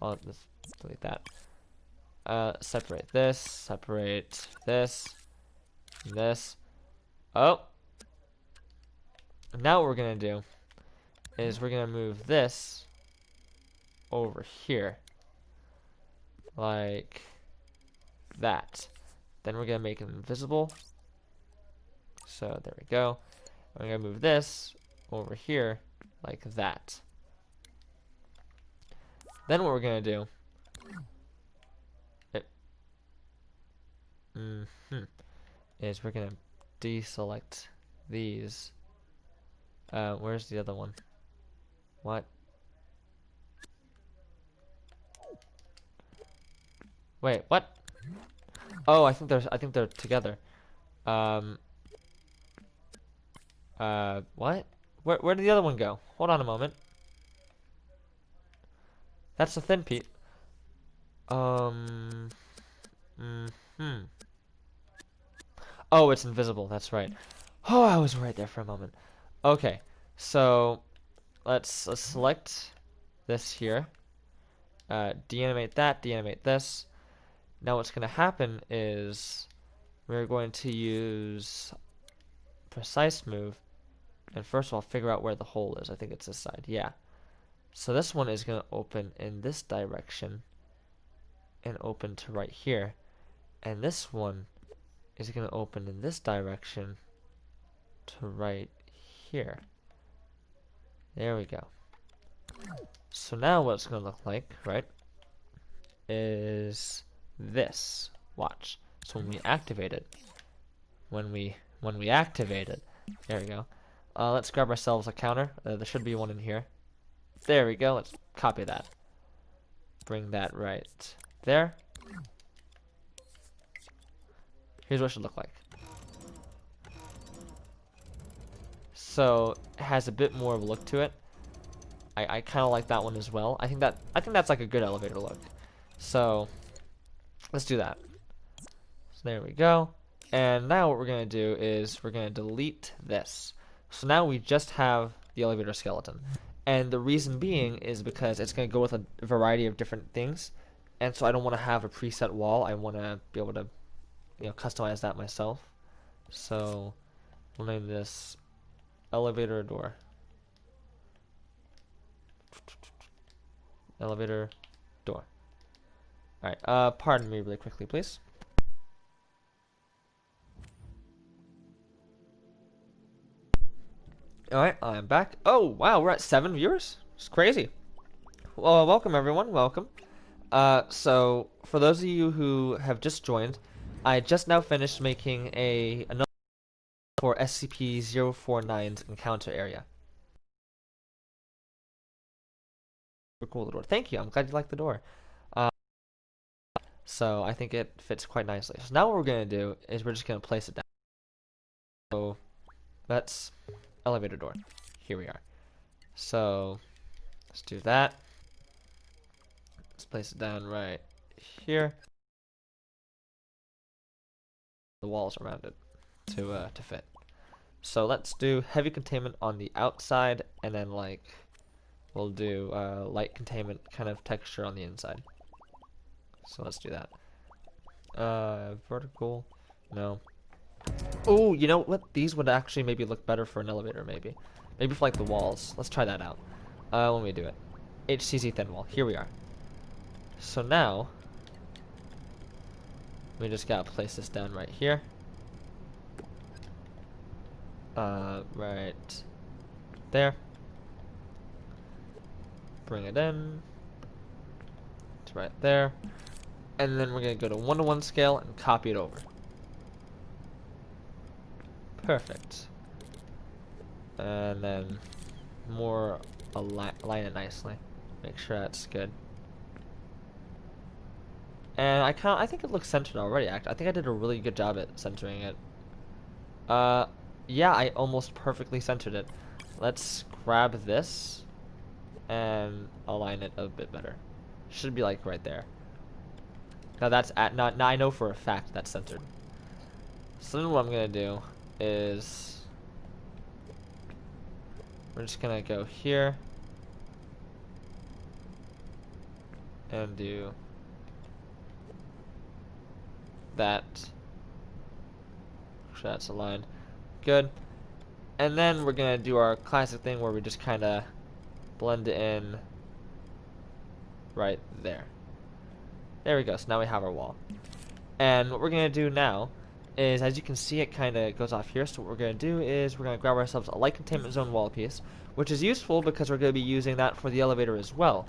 Oh, let's delete that. Separate this, this. Oh. Now what we're gonna do is we're gonna move this over here, like that. Then we're gonna make it invisible. So there we go. We're gonna move this over here like that. Then what we're gonna do is we're gonna deselect these. Where's the other one? What? Wait, what? Oh, I think they're together. What? Where did the other one go? Hold on a moment. That's the thin piece. Oh, it's invisible. That's right. Oh, I was right there for a moment. Okay, so let's select this here, deanimate that, deanimate this. Now what's going to happen is we're going to use precise move, and first of all figure out where the hole is. I think it's this side. Yeah. So this one is going to open in this direction and open to right here. And this one is going to open in this direction to right here. There we go. So now what it's going to look like, right, is this. Watch. So when we activate it, when we activate it, there we go. Let's grab ourselves a counter. There should be one in here. There we go. Let's copy that. Bring that right there. Here's what it should look like. So it has a bit more of a look to it. I kind of like that one as well. I think that's like a good elevator look. So let's do that. So there we go. And now what we're gonna do is we're gonna delete this. So now we just have the elevator skeleton. And the reason being is because it's gonna go with a variety of different things. And so I don't want to have a preset wall. I want to be able to, customize that myself. So we'll name this elevator door. Elevator door. Alright, pardon me really quickly, please. Alright, I'm back. Oh, wow, we're at 7 viewers? It's crazy. Well, welcome everyone, welcome. So, for those of you who have just joined, I just now finished making another for SCP-049's encounter area. Cool, the door. Thank you, I'm glad you like the door. So I think it fits quite nicely. So now what we're going to do is we're just going to place it down. So that's elevator door. Here we are. So let's do that. Let's place it down right here. The walls around it to fit. So let's do heavy containment on the outside, and then we'll do light containment kind of texture on the inside. So let's do that. Vertical, no. Oh, you know what? These would actually maybe look better for an elevator, maybe. Maybe for the walls. Let's try that out. Let me do it. HCZ thin wall. Here we are. So now, we just gotta place this down right here. Right there. Bring it in. It's right there. And then we're going to go to 1:1 scale and copy it over. Perfect. And then more align it nicely. Make sure that's good. And I think it looks centered already. I think I did a really good job at centering it. Yeah, I almost perfectly centered it. Let's grab this and align it a bit better. Should be right there. Now that's now I know for a fact that's centered. So then what I'm gonna do is we're just gonna go here and do that. Make sure that's aligned. Good. And then we're gonna do our classic thing where we just kinda blend it in right there. There we go. So now we have our wall. And what we're going to do now is, as you can see, it kind of goes off here. So what we're going to do is we're going to grab ourselves a light containment zone wall piece, which is useful because we're going to be using that for the elevator as well.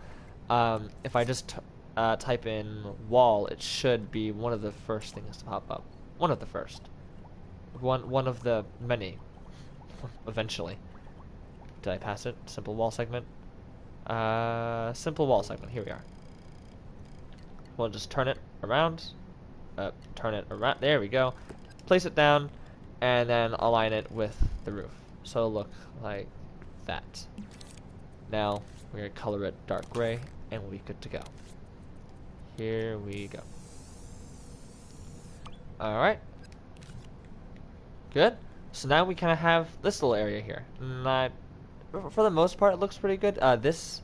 If I just type in wall, it should be one of the first things to pop up. One of the first. One of the many. Eventually. Did I pass it? Simple wall segment. Simple wall segment. Here we are. We'll just turn it around. Turn it around. There we go. Place it down, and then align it with the roof. So it'll look like that. Now we're gonna color it dark gray, and we'll be good to go. Here we go. All right. Good. So now we kind of have this little area here. For the most part, it looks pretty good. This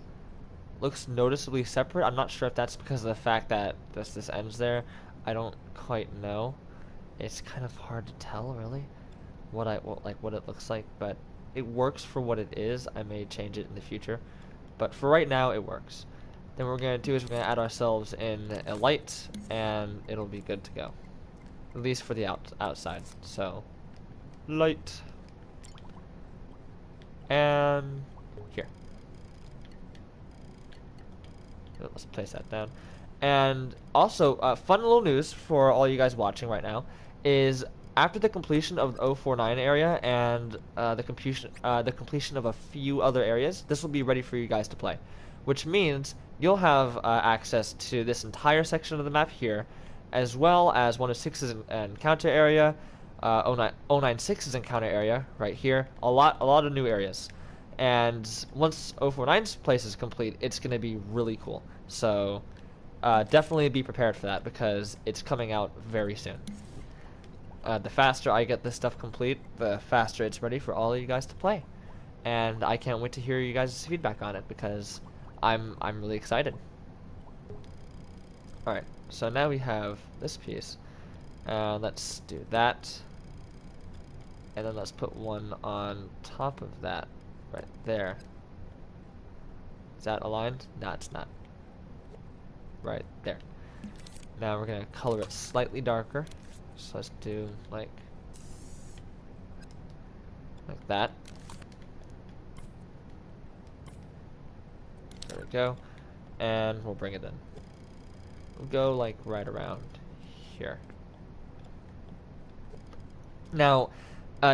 looks noticeably separate. I'm not sure if that's because of the fact that this ends there. I don't quite know. It's kind of hard to tell, really, what it looks like, but it works for what it is. I may change it in the future, but for right now, it works. Then what we're gonna do is we're gonna add ourselves in a light, and it'll be good to go. At least for the outside. So, light, and here. Let's place that down. And also, fun little news for all you guys watching right now is after the completion of the 049 area and the completion of a few other areas, this will be ready for you guys to play, which means you'll have access to this entire section of the map here, as well as 106's encounter area, 096's encounter area right here. A lot of new areas. And once 049's place is complete, it's going to be really cool. So definitely be prepared for that because it's coming out very soon. The faster I get this stuff complete, the faster it's ready for all of you guys to play. And I can't wait to hear you guys' feedback on it because I'm really excited. Alright, so now we have this piece. Let's do that. And then let's put one on top of that. Right there. Is that aligned? No, it's not. Right there. Now we're going to color it slightly darker. So let's do like that. There we go. And we'll bring it in. We'll go like right around here. Now,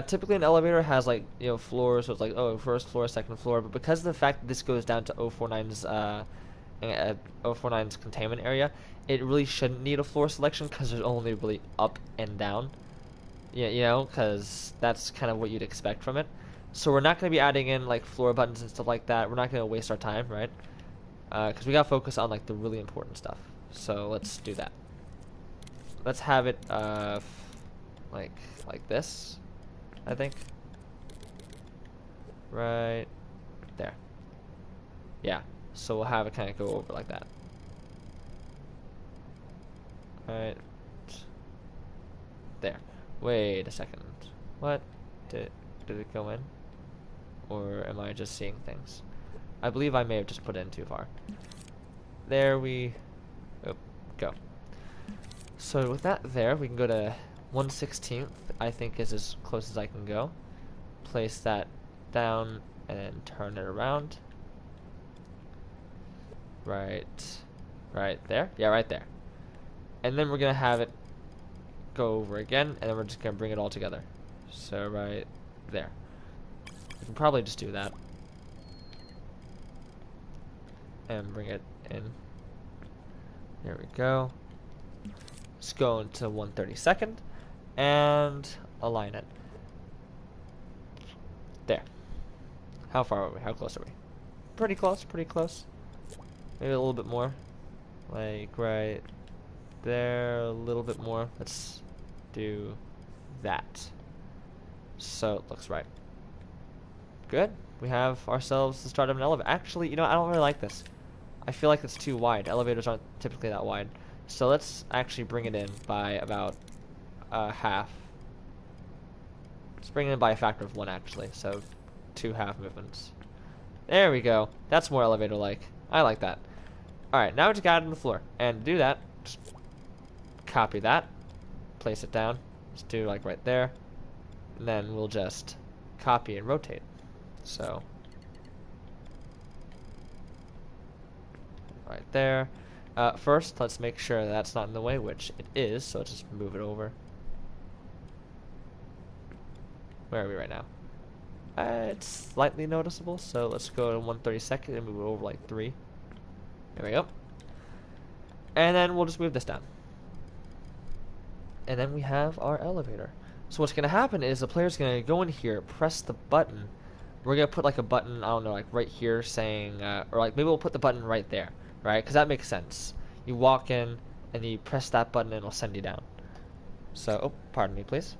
typically an elevator has like, you know, floors, so it's like, oh, first floor, second floor, but because of the fact that this goes down to 049's containment area, it really shouldn't need a floor selection because there's only really up and down. Yeah, you know, because that's kind of what you'd expect from it. So we're not going to be adding in like floor buttons and stuff like that. We're not going to waste our time, right? Because we got to focus on like the really important stuff. So let's do that. Let's have it like this. I think. Right there. Yeah. So we'll have it kind of go over like that. Right there. Wait a second. What? Did it go in? Or am I just seeing things? I believe I may have just put it in too far. There we go. So with that there, we can go to 1/16th, I think is as close as I can go. Place that down and turn it around. Right there. Yeah, right there. And then we're gonna have it go over again, and then we're just gonna bring it all together. So right there. We can probably just do that. And bring it in. There we go. Let's go into 1/32nd and align it. There. How far are we? How close are we? Pretty close, pretty close. Maybe a little bit more. Like right there, a little bit more. Let's do that. So it looks right. Good. We have ourselves the start of an elevator. Actually, you know, I don't really like this. I feel like it's too wide. Elevators aren't typically that wide. So let's actually bring it in by about half. Let's bring it in by a factor of 1 actually. So 2 half movements. There we go. That's more elevator-like. I like that. Alright, now we just got it on the floor. And to do that, just copy that. Place it down. Just do like right there. And then we'll just copy and rotate. So right there. First, let's make sure that's not in the way, which it is, so let's just move it over. Where are we right now? It's slightly noticeable, so let's go to 1/32nd and move it over like 3. There we go. And then we'll just move this down. And then we have our elevator. So what's going to happen is the player's going to go in here, press the button. We're going to put like a button, I don't know, like right here saying, or like maybe we'll put the button right there, right? Because that makes sense. You walk in and you press that button and it'll send you down. So, oh, pardon me, please.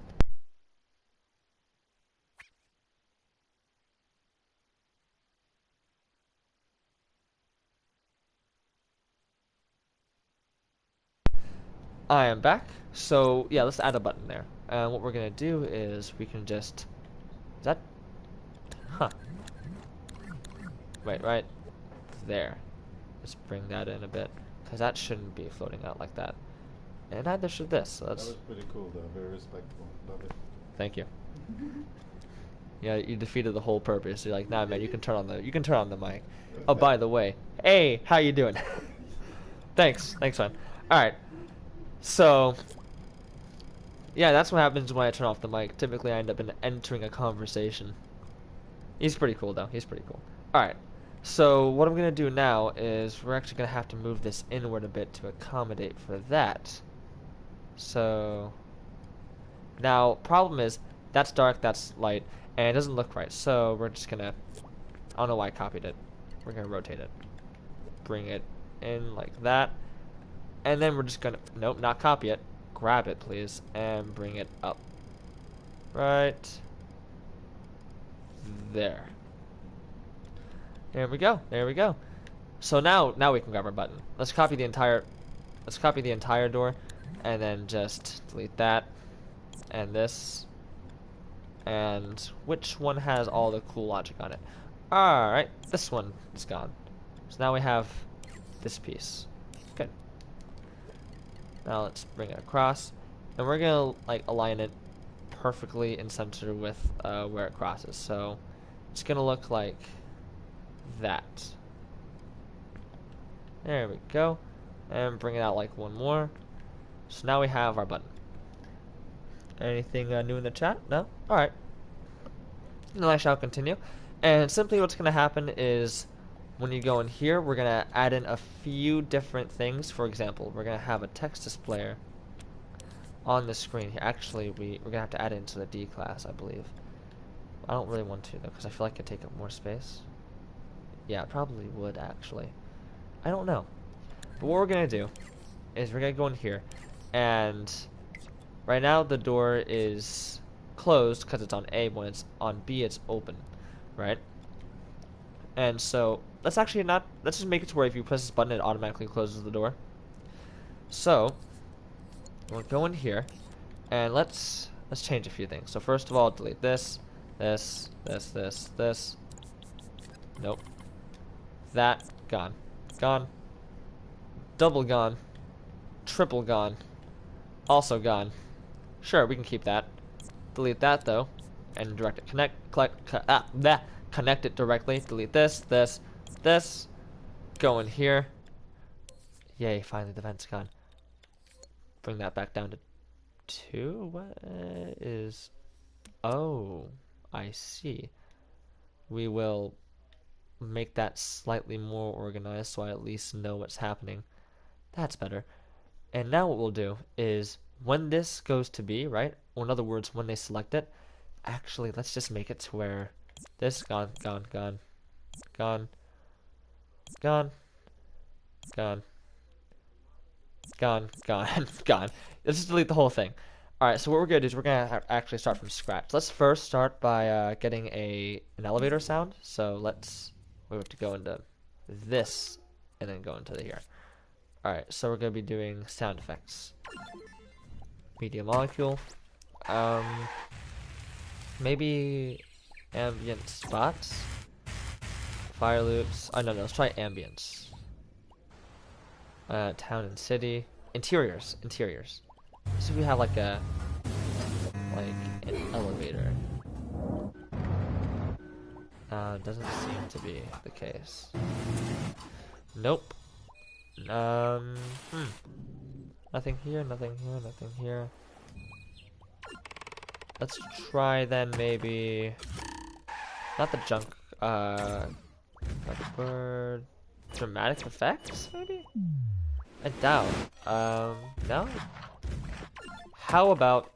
I am back. So yeah, let's add a button there. And what we're gonna do is we can just, is that, huh? Wait, right there. Let's bring that in a bit, because that shouldn't be floating out like that. And neither should this. So That that's, was pretty cool though, very respectful. Love it. thank you. Yeah, you defeated the whole purpose. You're like, nah, man, you can turn on the mic. Oh, by the way, hey, how you doing? Thanks, man. All right, so yeah, that's what happens when I turn off the mic. Typically, I end up entering a conversation. He's pretty cool, though. He's pretty cool. All right, so what I'm gonna do now is we're actually gonna have to move this inward a bit to accommodate for that. So now, problem is that's dark, that's light, and it doesn't look right. So we're just gonna, I don't know why I copied it. We're gonna rotate it, bring it in like that, and then we're just gonna, nope, not copy it. Grab it, please, and bring it up. Right there. There we go. There we go. So now we can grab our button. Let's copy the entire door, and then just delete that, and this, and which one has all the cool logic on it? Alright, this one is gone. So now we have this piece. Good. Now let's bring it across, and we're gonna like align it perfectly in center with where it crosses. So it's gonna look like that. There we go. And bring it out like one more. So now we have our button. Anything new in the chat? No? Alright. Then I shall continue. And simply what's going to happen is when you go in here, we're going to add in a few different things. For example, we're going to have a text displayer on the screen here. Actually, we're going to have to add it into the D class, I believe. I don't really want to, though, because I feel like it'd take up more space. Yeah, it probably would, actually. I don't know. But what we're going to do is we're going to go in here, and right now the door is closed because it's on A. When it's on B, it's open, right? And so let's just make it to where if you press this button, it automatically closes the door. So we'll go in here, and let's change a few things. So first of all, delete this. Nope. That, gone. Gone. Double gone. Triple gone. Also gone. Sure, we can keep that. Delete that though, and direct it. Connect it directly. Delete this. Go in here. Yay! Finally, the vent's gone. Bring that back down to 2. What is? Oh, I see. We will make that slightly more organized, so I at least know what's happening. That's better. And now what we'll do is when this goes to B, right? Or in other words, when they select it, actually, let's just make it to where this gone. Let's just delete the whole thing. Alright, so what we're going to do is we're going to actually start from scratch. Let's first start by getting an elevator sound. So we have to go into this and then go into here. Alright, so we're going to be doing sound effects. Media molecule. Maybe ambient spots. Fire loops. Oh no, let's try ambience. Town and city. Interiors. So we have like an elevator. Doesn't seem to be the case. Nope. Nothing here. Let's try then maybe not the junk like a bird. Dramatic effects maybe? I doubt. No? How about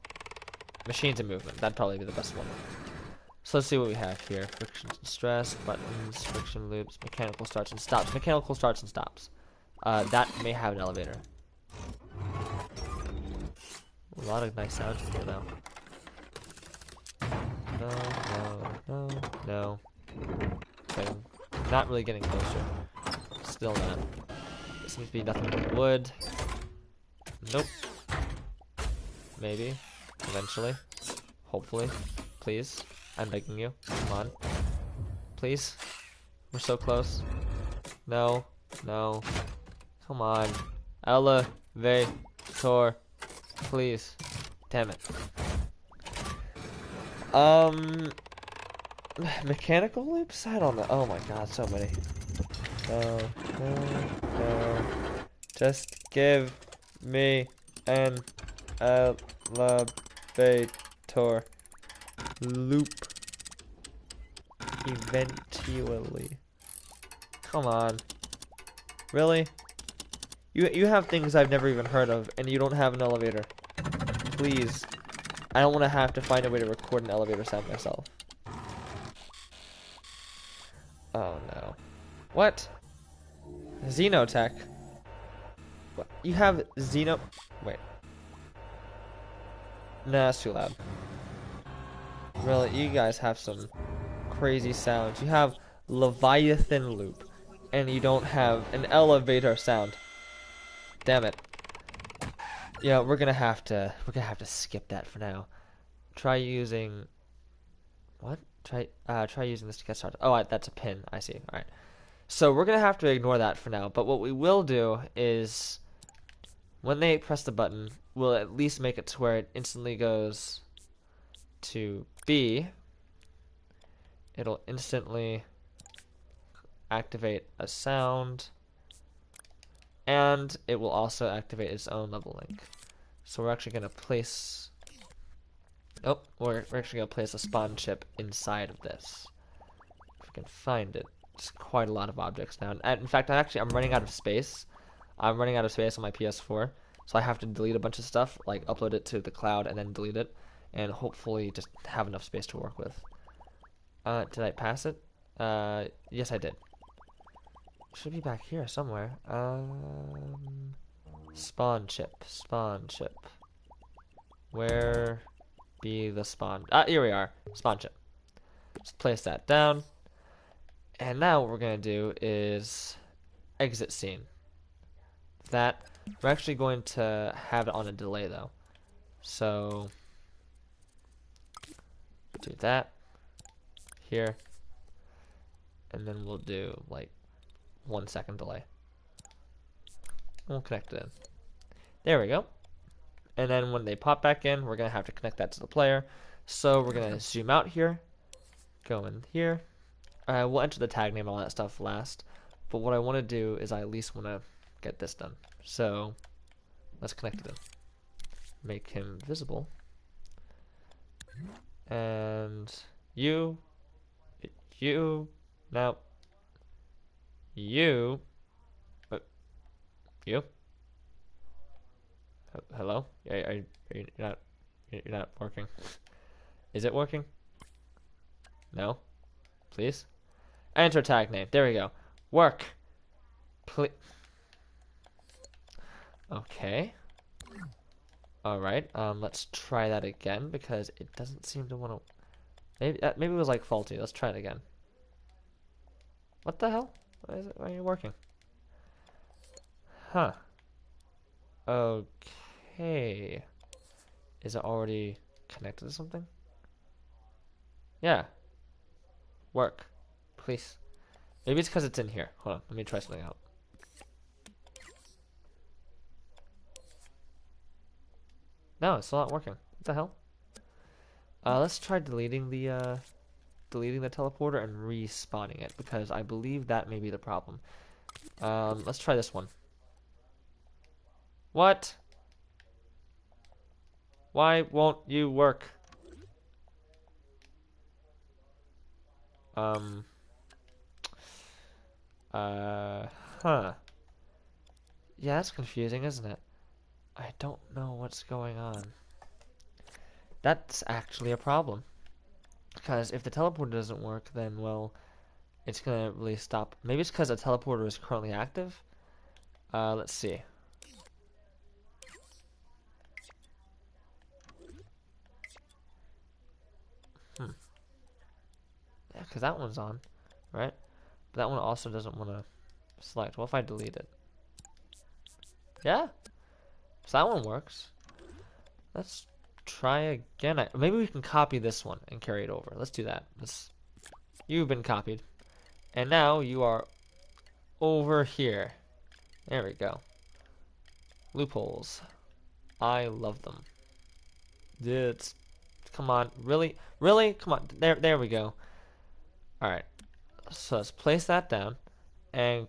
machines in movement? That'd probably be the best one. So let's see what we have here. Friction and stress, buttons, friction loops, mechanical starts and stops. That may have an elevator. A lot of nice sounds in here though. No. Okay, not really getting closer. Still not. There seems to be nothing but wood. Nope. Maybe. Eventually. Hopefully. Please. I'm begging you. Come on. Please. We're so close. No. No. Come on. Elevator. Please. Damn it. Mechanical loops? I don't know. Oh my god, so many. No, no, no. Just give me an elevator loop. Eventually. Come on. Really? You have things I've never even heard of, and you don't have an elevator. Please. I don't want to have to find a way to record an elevator sound myself. Oh no. What? Xenotech? What? You have Xeno... Wait. Nah, that's too loud. Really, you guys have some crazy sounds. You have Leviathan loop, and you don't have an elevator sound. Damn it. Yeah, we're gonna have to skip that for now. Try using what? Try using this to get started. Oh, that's a pin. I see. All right. So we're gonna have to ignore that for now. But what we will do is, when they press the button, we'll at least make it to where it instantly goes to B. It'll instantly activate a sound, and it will also activate its own level link. So we're actually gonna place. Oh, we're actually gonna place a spawn chip inside of this. If we can find it. It's quite a lot of objects now. And in fact, I'm running out of space. I'm running out of space on my PS4, so I have to delete a bunch of stuff, like upload it to the cloud and then delete it, and hopefully just have enough space to work with. Did I pass it? Yes, I did. Should be back here somewhere. Spawn chip. Spawn chip. Where be the spawn? Ah, here we are. Spawn chip. Let's place that down. And now what we're going to do is exit scene. That, we're actually going to have it on a delay though. So, do that here. And then we'll do like 1 second delay. We'll connect it in. There we go. And then when they pop back in, we're going to have to connect that to the player. So we're going to zoom out here, go in here. We'll enter the tag name and all that stuff last. But what I want to do is I at least want to get this done. So let's connect it in. Make him visible. And you, now, you, hello? You're not working. Is it working? No? Please? Enter tag name. There we go. Work. Please. Okay. Alright, let's try that again because it doesn't seem to want to... Maybe it was like faulty. Let's try it again. What the hell? Why are you working? Huh. Okay. Is it already connected to something? Yeah. Work. Please. Maybe it's because it's in here. Hold on. Let me try something out. No, it's still not working. What the hell? Let's try deleting the teleporter and respawning it because I believe that may be the problem. Let's try this one. What? Why won't you work? Huh. Yeah, that's confusing, isn't it? I don't know what's going on. That's actually a problem. Because if the teleporter doesn't work, then, well, it's gonna really stop. Maybe it's because the teleporter is currently active? Let's see. Yeah, because that one's on, right? But that one also doesn't want to select. What if I delete it? Yeah? So that one works. Let's try again. Maybe we can copy this one and carry it over. Let's do that. You've been copied. And now you are over here. There we go. Loopholes. I love them. It's, come on. Really? Really? Come on. There we go. Alright. So let's place that down. And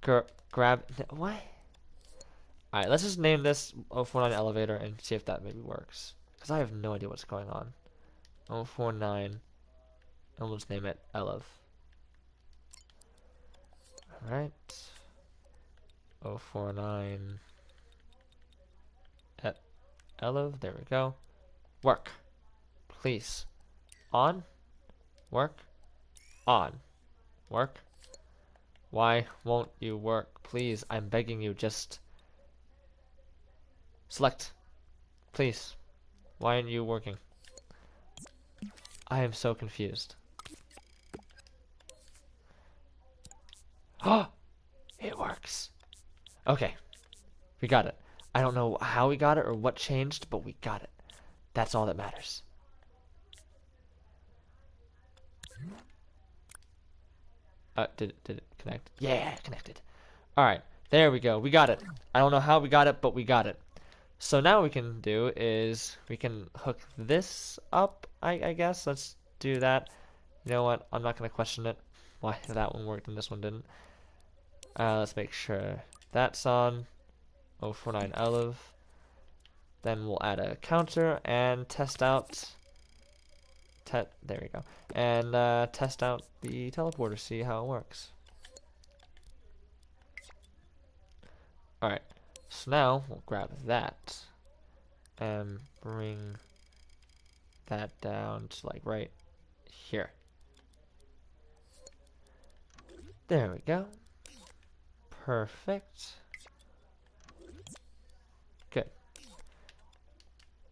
grab... What? Alright, let's just name this 049 elevator and see if that maybe works. Because I have no idea what's going on. 049. And we'll just name it Elev. Alright. 049 at Elev. There we go. Work. Please. On. Work. On. Work. Why won't you work? Please, I'm begging you, just select. Please. Why aren't you working? I am so confused. Oh! It works. Okay. We got it. I don't know how we got it or what changed, but we got it. That's all that matters. Did it connect? Yeah, it connected. Alright, there we go. We got it. I don't know how we got it, but we got it. So now what we can do is we can hook this up, I guess. Let's do that. You know what? I'm not going to question it. Why that one worked and this one didn't. Let's make sure that's on 049 Elev. Then we'll add a counter and test out. There we go. And test out the teleporter, see how it works. Alright, so now we'll grab that and bring that down to like right here. There we go. Perfect. Good.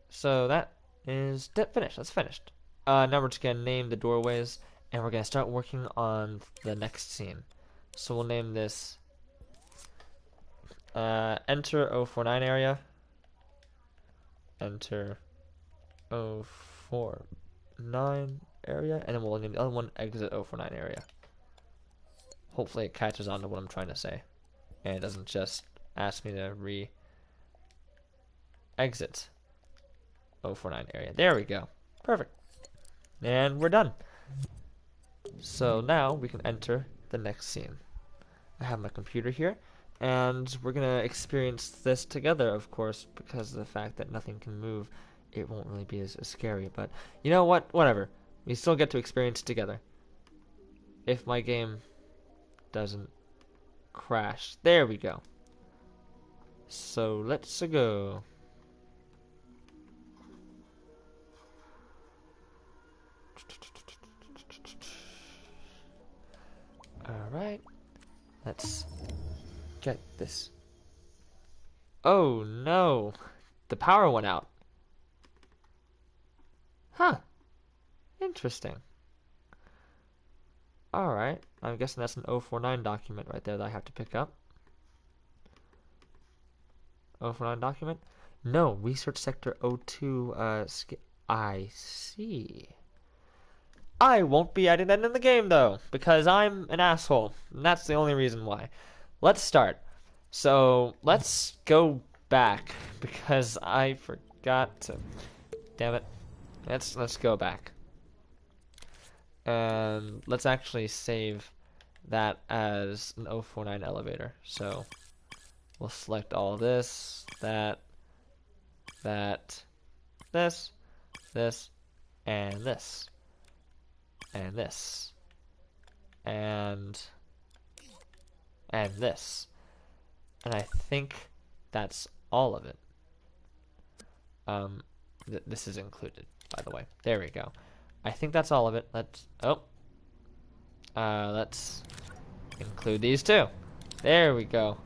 So that is finished. That's finished. Now we're just going to name the doorways, and we're going to start working on the next scene. So we'll name this Enter 049 Area. Enter 049 Area, and then we'll name the other one Exit 049 Area. Hopefully it catches on to what I'm trying to say, and it doesn't just ask me to exit 049 Area. There we go. Perfect. And we're done. So now we can enter the next scene. I have my computer here, and we're gonna experience this together, of course, because of the fact that nothing can move. It won't really be as scary, but you know what? Whatever. We still get to experience it together. If my game doesn't crash. There we go. So let's go. Alright, let's get this. Oh no, the power went out. Huh, interesting. Alright, I'm guessing that's an 049 document right there that I have to pick up. 049 document? No, research sector 02, I see. I won't be adding that in the game, though, because I'm an asshole, and that's the only reason why. Let's start. So, let's go back, because I forgot to... Damn it. Let's go back. And let's actually save that as an 049 elevator. So, we'll select all this, this, and this. And this, and this, and I think that's all of it. This is included, by the way. There we go. I think that's all of it. Let's include these too. There we go.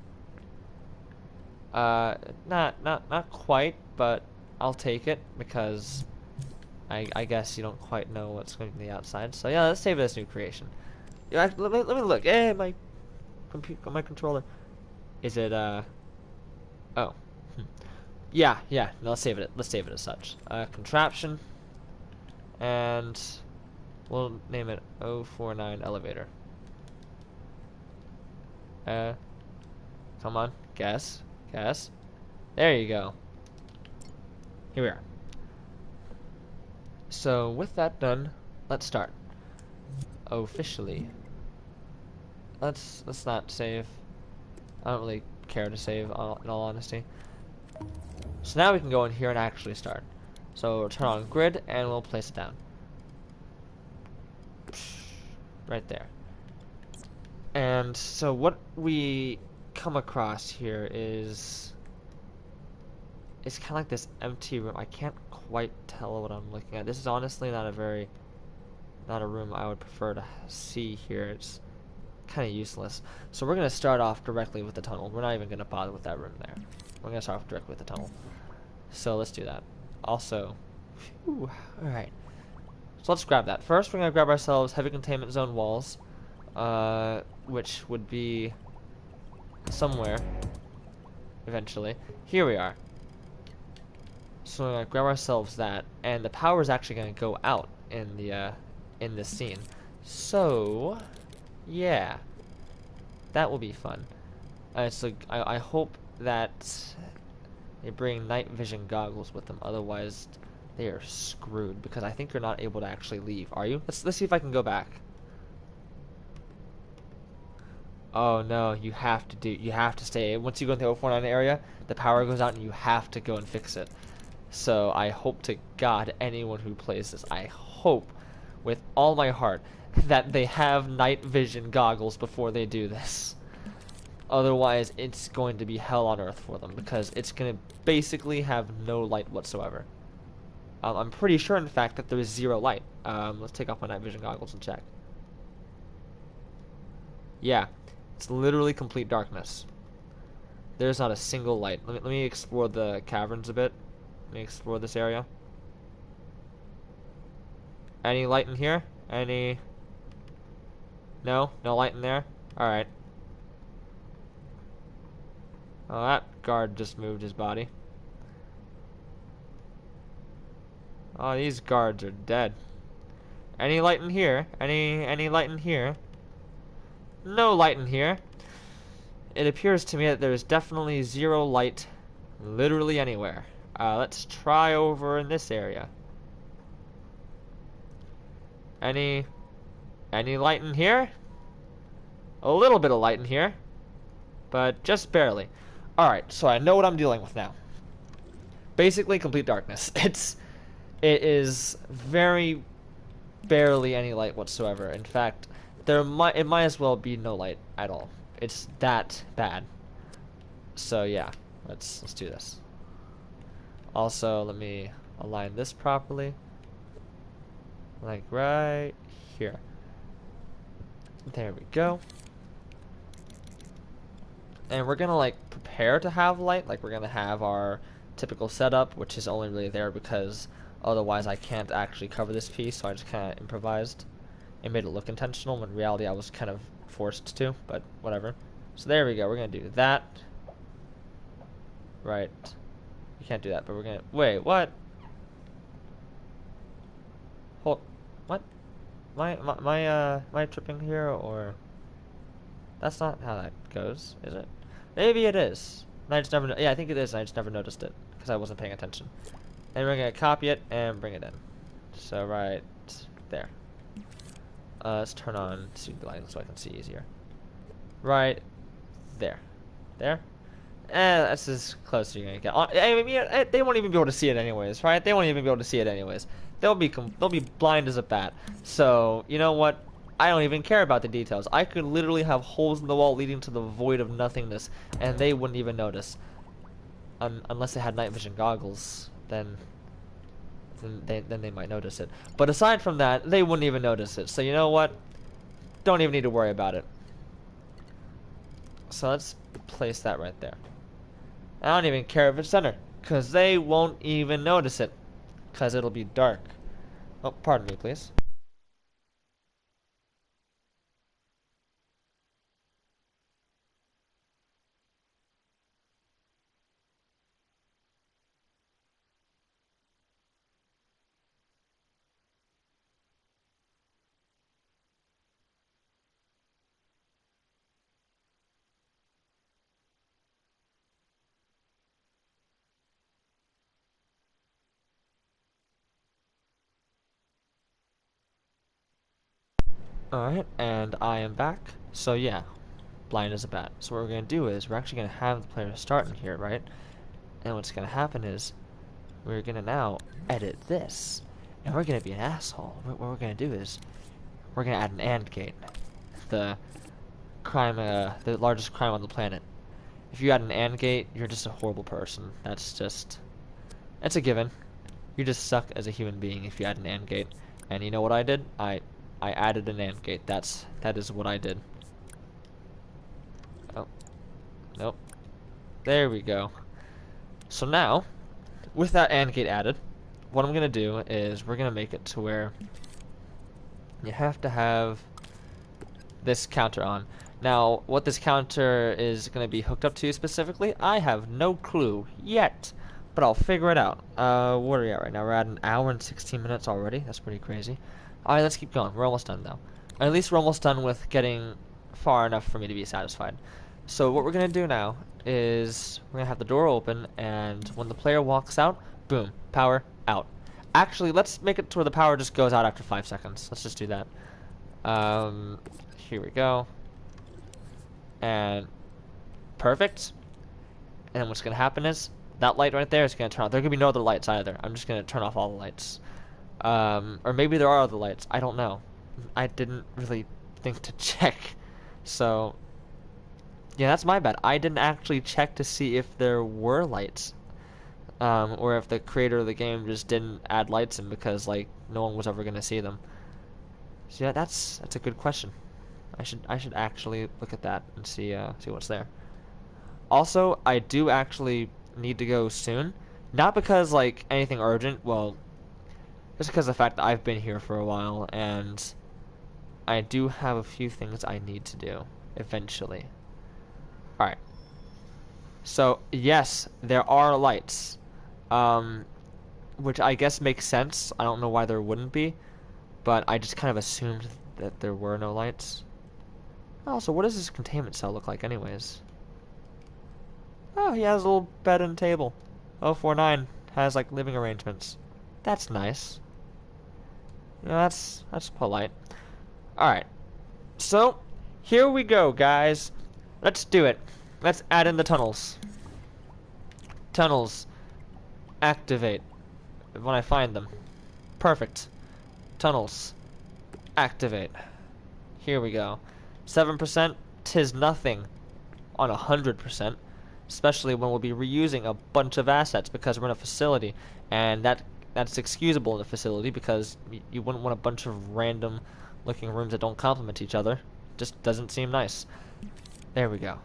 Not quite, but I'll take it because I guess you don't quite know what's going to be on the outside. So yeah, let's save it as new creation. Yeah, let me look. Hey, my controller. Is it oh. Yeah, yeah. No, let's save it. Let's save it as such. Contraption, and we'll name it 049 elevator. Come on, guess, guess. There you go. Here we are. So with that done, let's start officially. Let's not save. I don't really care to save, in all honesty. So now we can go in here and actually start. So we'll turn on grid and we'll place it down. Right there. And so what we come across here is it's kind of like this empty room. I can't quite tell what I'm looking at. This is honestly not a room I would prefer to see here. It's kind of useless. So we're going to start off directly with the tunnel. We're not even going to bother with that room there. We're going to start off directly with the tunnel. So let's do that. Also, alright. So let's grab that. First, we're going to grab ourselves heavy containment zone walls, which would be somewhere eventually. Here we are. So we're going to grab ourselves that, and the power is actually going to go out in the in this scene. So, yeah. That will be fun. So I hope that they bring night vision goggles with them, otherwise they are screwed, because I think you're not able to actually leave. Are you? Let's see if I can go back. Oh no, you have to stay. Once you go into the 049 area, the power goes out and you have to go and fix it. So I hope to God anyone who plays this, I hope with all my heart that they have night vision goggles before they do this. Otherwise, it's going to be hell on earth for them, because it's going to basically have no light whatsoever. I'm pretty sure, in fact, that there is zero light. Let's take off my night vision goggles and check. Yeah, it's literally complete darkness. There's not a single light. Let me explore the caverns a bit. Let me explore this area. Any light in here? Any... No? No light in there? Alright. Oh, that guard just moved his body. Oh, these guards are dead. Any light in here? Any light in here? No light in here. It appears to me that there is definitely zero light literally anywhere. Let's try over in this area. Any light in here? A little bit of light in here, but just barely. Alright, so I know what I'm dealing with now. Basically complete darkness. It is very barely any light whatsoever. In fact, it might as well be no light at all. It's that bad. So yeah, let's do this. Also, let me align this properly. Like right here. There we go. And we're gonna like prepare to have light. Like we're gonna have our typical setup, which is only really there because otherwise I can't actually cover this piece, so I just kind of improvised and made it look intentional, when in reality I was kind of forced to, but whatever. So there we go, we're gonna do that. Right. You can't do that, but we're gonna... Wait, what? Hold... What? Am I tripping here, or... That's not how that goes, is it? Maybe it is. And I just never... Yeah, I think it is, and I just never noticed it, because I wasn't paying attention. And we're gonna copy it and bring it in. So right there. Let's turn on the lighting so I can see easier. Right there. There? That's as close as you're gonna get. I mean, they won't even be able to see it anyways, right? They won't even be able to see it anyways. They'll be blind as a bat. So, you know what? I don't even care about the details. I could literally have holes in the wall leading to the void of nothingness, and they wouldn't even notice. Unless they had night vision goggles, then they might notice it. But aside from that, they wouldn't even notice it. So you know what? Don't even need to worry about it. So let's place that right there. I don't even care if it's center, because they won't even notice it, because it'll be dark. Oh, pardon me, please. Alright, and I am back. So yeah, blind as a bat. So what we're gonna do is we're actually gonna have the player start in here, right? And what's gonna happen is we're gonna now edit this. And we're gonna be an asshole. What we're gonna do is we're gonna add an AND gate. The the largest crime on the planet. If you add an AND gate, you're just a horrible person. That's a given. You just suck as a human being if you add an AND gate. And you know what I did? I added an AND gate. That is what I did. Oh, nope. There we go. So now, with that AND gate added, what I'm gonna do is we're gonna make it to where you have to have this counter on. Now, what this counter is gonna be hooked up to specifically, I have no clue yet, but I'll figure it out. What are we at right now? We're at an hour and 16 minutes already. That's pretty crazy. Alright, let's keep going. We're almost done though. At least we're almost done with getting far enough for me to be satisfied. So what we're gonna do now is we're gonna have the door open, and when the player walks out, boom, power out. Actually, let's make it to where the power just goes out after 5 seconds. Let's just do that. Here we go. And perfect. And what's gonna happen is that light right there is gonna turn off. There could be no other lights either. I'm just gonna turn off all the lights. Or maybe there are other lights. I don't know. I didn't really think to check. So, yeah, that's my bad. I didn't actually check to see if there were lights. Or if the creator of the game just didn't add lights in because, like, no one was ever gonna see them. So yeah, that's a good question. I should actually look at that and see what's there. Also, I do actually need to go soon. Not because, like, anything urgent. Well, just because of the fact that I've been here for a while, and I do have a few things I need to do eventually. Alright. So, yes, there are lights. Which I guess makes sense. I don't know why there wouldn't be, but I just kind of assumed that there were no lights. Also, what does this containment cell look like anyways? Oh, he has a little bed and table. 049 has, like, living arrangements. That's nice. Yeah, that's polite. Alright. So, here we go, guys. Let's do it. Let's add in the tunnels. Tunnels. Activate. When I find them. Perfect. Tunnels. Activate. Here we go. 7%, 'tis nothing on 100%. Especially when we'll be reusing a bunch of assets because we're in a facility. And that's excusable in a facility because you wouldn't want a bunch of random looking rooms that don't complement each other. Just doesn't seem nice. There we go.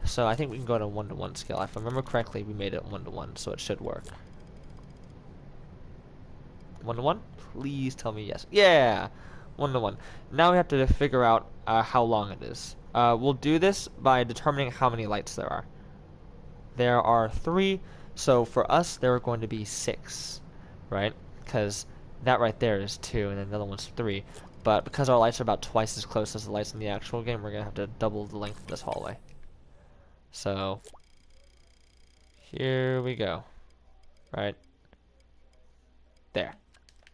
So I think we can go to 1-to-1 scale. If I remember correctly, we made it 1-to-1, so it should work. 1-to-1? Please tell me yes. Yeah! 1-to-1. Now we have to figure out how long it is. We'll do this by determining how many lights there are. There are 3, so for us there are going to be 6, right? Because that right there is 2, and then the other one's 3. But because our lights are about twice as close as the lights in the actual game, we're going to have to double the length of this hallway. So, here we go. Right there.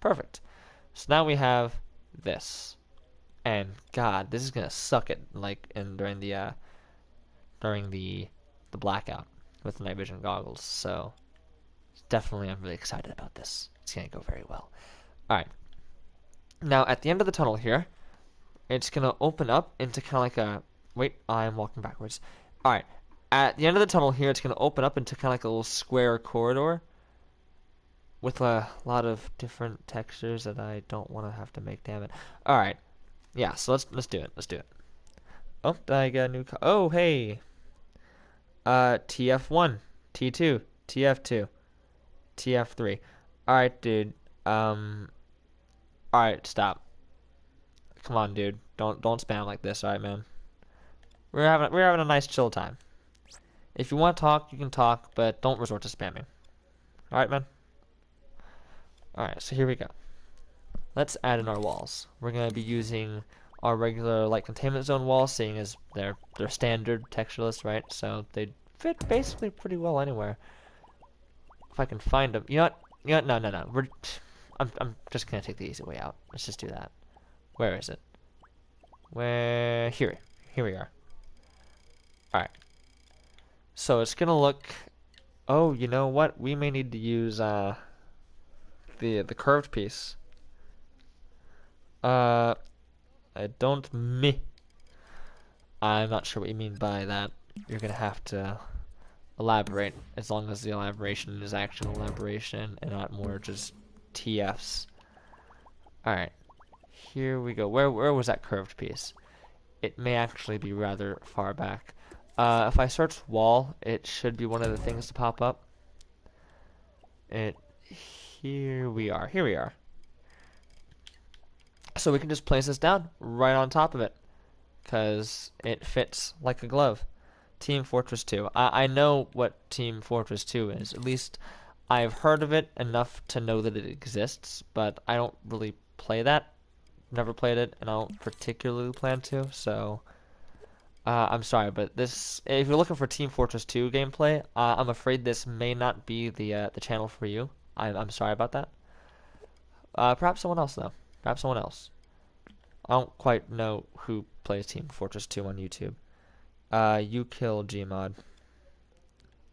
Perfect. So now we have this. And God, this is gonna suck it during the blackout with the night vision goggles. So definitely I'm really excited about this. It's gonna go very well. Alright. Now at the end of the tunnel here, it's gonna open up into kinda like a wait, I'm walking backwards. Alright. At the end of the tunnel here, it's gonna open up into kinda like a little square corridor with a lot of different textures that I don't want to have to make, damn it. Alright. Yeah, so let's do it. Let's do it. Oh, I got a new oh, hey. TF1, T2, TF2, TF3. Alright, dude. Alright, stop. Come on, dude. Don't spam like this, alright, man. We're having a nice chill time. If you want to talk, you can talk, but don't resort to spamming. Alright, man? Alright, so here we go. Let's add in our walls. We're going to be using our regular light containment zone walls, seeing as they're standard textureless, right? So they fit basically pretty well anywhere. If I can find them. You know what? No. I'm just going to take the easy way out. Let's just do that. Where is it? Where here we are. All right. So it's gonna look. Oh, you know what? We may need to use the curved piece. I don't me. I'm not sure what you mean by that. You're gonna have to elaborate, as long as the elaboration is actual elaboration and not more just TFs. All right. Here we go. Where was that curved piece? It may actually be rather far back. If I search wall, it should be one of the things to pop up. Here we are. Here we are. So we can just place this down right on top of it, because it fits like a glove. Team Fortress 2. I know what Team Fortress 2 is. At least I've heard of it enough to know that it exists, but I don't really play that. Never played it, and I don't particularly plan to, so I'm sorry, but this, if you're looking for Team Fortress 2 gameplay, I'm afraid this may not be the channel for you. I'm sorry about that. Perhaps someone else, though. Perhaps someone else. I don't quite know who plays Team Fortress 2 on YouTube. You kill Gmod.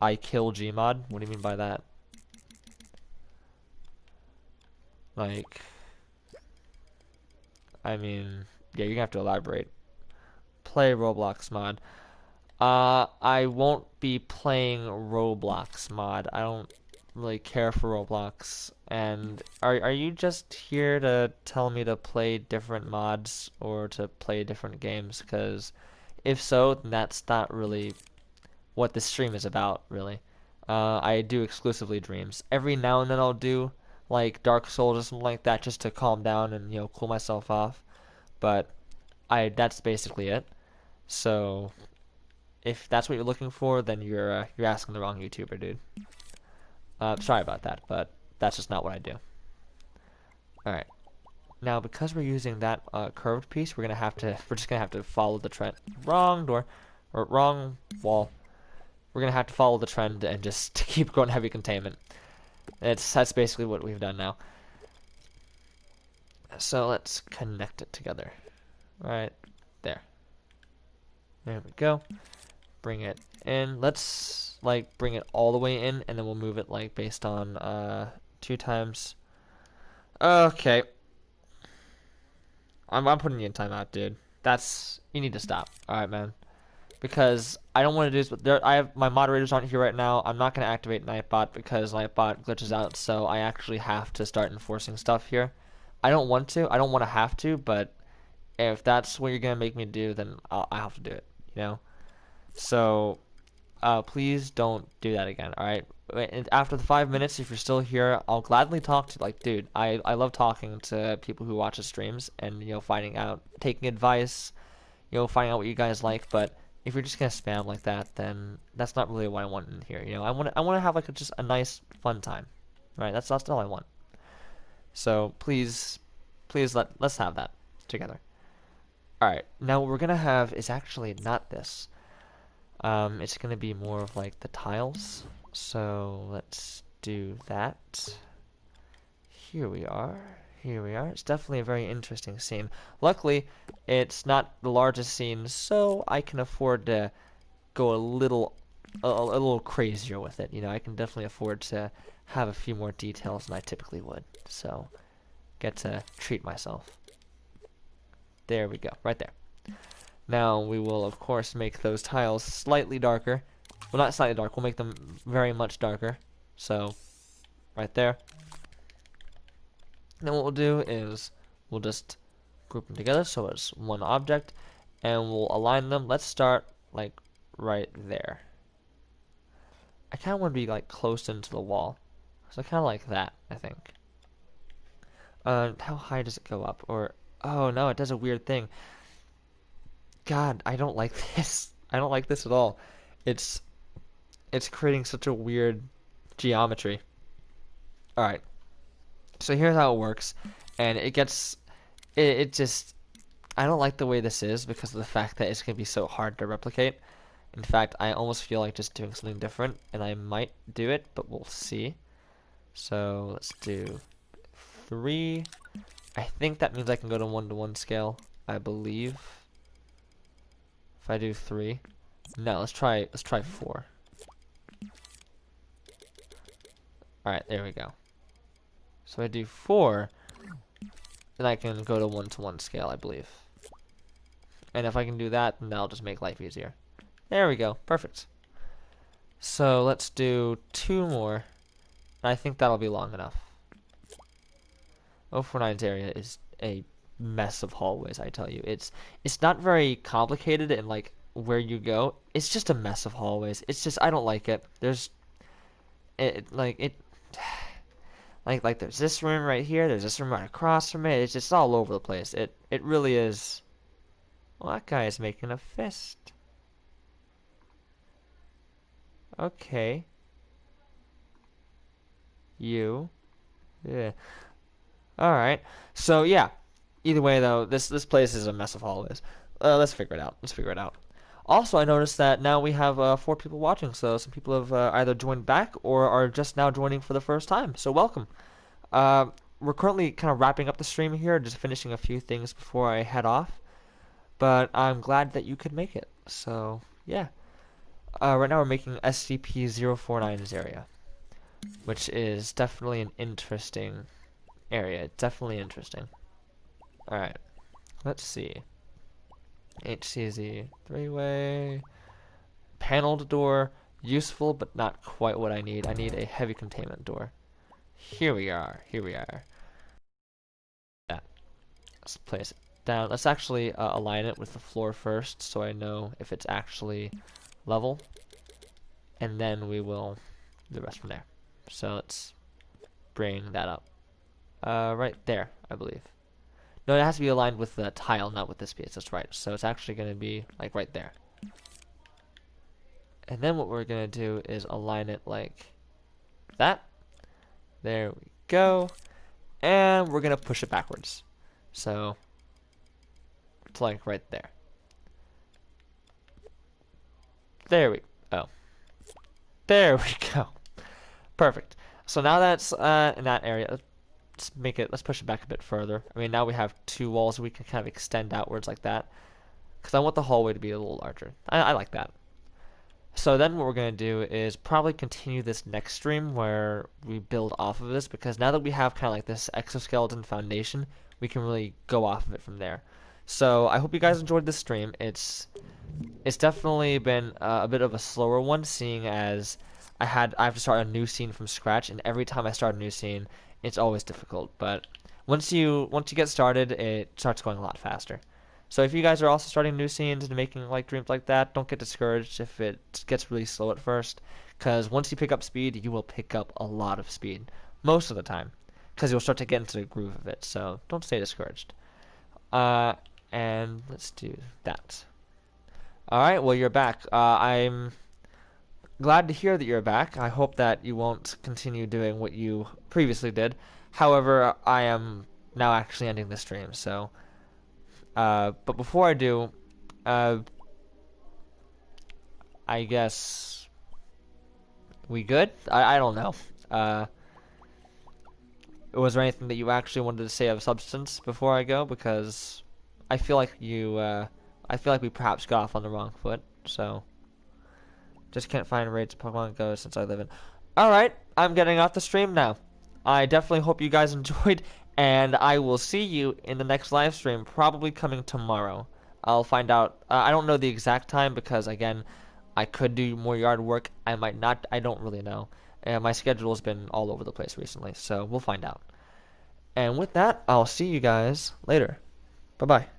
I kill Gmod? What do you mean by that? Like, I mean, yeah, you're gonna have to elaborate. Play Roblox mod. I won't be playing Roblox mod. I don't really care for Roblox. And are you just here to tell me to play different mods or to play different games? Because if so, then that's not really what the stream is about, really. I do exclusively dreams. Every now and then I'll do like Dark Souls or something like that just to calm down and, you know, cool myself off. But that's basically it. So if that's what you're looking for, then you're asking the wrong YouTuber, dude. Sorry about that, but that's just not what I do. All right. Now, because we're using that curved piece, we're just gonna have to follow the trend. Wrong door, or wrong wall. We're gonna have to follow the trend and just keep going heavy containment. That's basically what we've done now. So let's connect it together. Right there. There we go. Bring it in. Let's like bring it all the way in, and then we'll move it like based on 2 times. Okay. I'm putting you in timeout, dude. You need to stop. All right, man. Because I don't want to do this, but I have my moderators aren't here right now. I'm not going to activate Nightbot because Nightbot glitches out, so I actually have to start enforcing stuff here. I don't want to. I don't want to have to, but if that's what you're going to make me do, then I have to do it, you know? So, please don't do that again, alright? After the 5 minutes, if you're still here, I'll gladly talk to you. Like, dude, I love talking to people who watch the streams and, you know, finding out, taking advice, you know, finding out what you guys like, but if you're just gonna spam like that, then that's not really what I want in here. You know, I want to have like just a nice, fun time, right? That's all I want. So please, let's have that together. All right. Now what we're gonna have is actually not this. It's gonna be more of like the tiles. So let's do that. Here we are. Here we are. It's definitely a very interesting scene. Luckily, it's not the largest scene, so I can afford to go a little crazier with it. You know, I can definitely afford to have a few more details than I typically would. So, get to treat myself. There we go, right there. Now, we will, of course, make those tiles slightly darker. Well, not slightly dark. We'll make them very much darker. So, right there. Then what we'll do is we'll just group them together so it's one object, and we'll align them. Let's start like right there. I kind of want to be like close into the wall, so kind of like that, I think. How high does it go up? Or oh no, it does a weird thing. God, I don't like this. I don't like this at all. It's creating such a weird geometry. All right. So here's how it works, and it just, I don't like the way this is because of the fact that it's going to be so hard to replicate. In fact, I almost feel like just doing something different, and I might do it, but we'll see. So let's do 3. I think that means I can go to 1-to-1 scale, I believe. If I do 3. No, let's try 4. Alright, there we go. So I do 4, then I can go to 1-to-1 scale, I believe. And if I can do that, then that'll just make life easier. There we go. Perfect. So let's do 2 more. I think that'll be long enough. 049's area is a mess of hallways, I tell you. It's not very complicated in like where you go. It's just a mess of hallways. It's just I don't like it. There's like there's this room right here, there's this room right across from it. It's just all over the place. It really is. Well, that guy is making a fist. Okay. You. Yeah. Alright. So, yeah. Either way, though, this place is a mess of hallways. Let's figure it out. Let's figure it out. Also, I noticed that now we have 4 people watching, so some people have either joined back or are just now joining for the first time. So, welcome. We're currently kind of wrapping up the stream here, just finishing a few things before I head off. But I'm glad that you could make it. So, yeah. Right now we're making SCP-049 Area, which is definitely an interesting area. Definitely interesting. Alright. Let's see. HCZ 3-way. Paneled door. Useful, but not quite what I need. I need a heavy containment door. Here we are. Here we are. That. Let's place it down. Let's actually align it with the floor first so I know if it's actually level. And then we will do the rest from there. So let's bring that up. Right there, I believe. No, it has to be aligned with the tile, not with this piece. That's right. So it's actually going to be like right there. And then what we're going to do is align it like that. There we go. And we're going to push it backwards. So it's like right there. There we go. There we go. Perfect. So now that's in that area. Let's push it back a bit further. I mean, now we have 2 walls we can kind of extend outwards like that. Because I want the hallway to be a little larger. I like that. So then what we're going to do is probably continue this next stream where we build off of this. Because now that we have kind of like this exoskeleton foundation, we can really go off of it from there. So I hope you guys enjoyed this stream. It's definitely been a bit of a slower one, seeing as I have to start a new scene from scratch, and every time I start a new scene, it's always difficult. But once you get started, it starts going a lot faster. So if you guys are also starting new scenes and making like dreams like that, don't get discouraged if it gets really slow at first, because once you pick up speed, you will pick up a lot of speed most of the time, because you'll start to get into the groove of it. So don't stay discouraged. And let's do that. Alright, well, you're back. I'm glad to hear that you're back. I hope that you won't continue doing what you previously did. However, I am now actually ending the stream, so... but before I do, I guess... we good? I don't know. Was there anything that you actually wanted to say of substance before I go? Because I feel like I feel like we perhaps got off on the wrong foot, so... just can't find raids Pokemon Go since I live in... Alright, I'm getting off the stream now. I definitely hope you guys enjoyed, and I will see you in the next live stream, probably coming tomorrow. I'll find out... I don't know the exact time because, again, I could do more yard work. I might not. I don't really know. And my schedule has been all over the place recently, so we'll find out. And with that, I'll see you guys later. Bye-bye.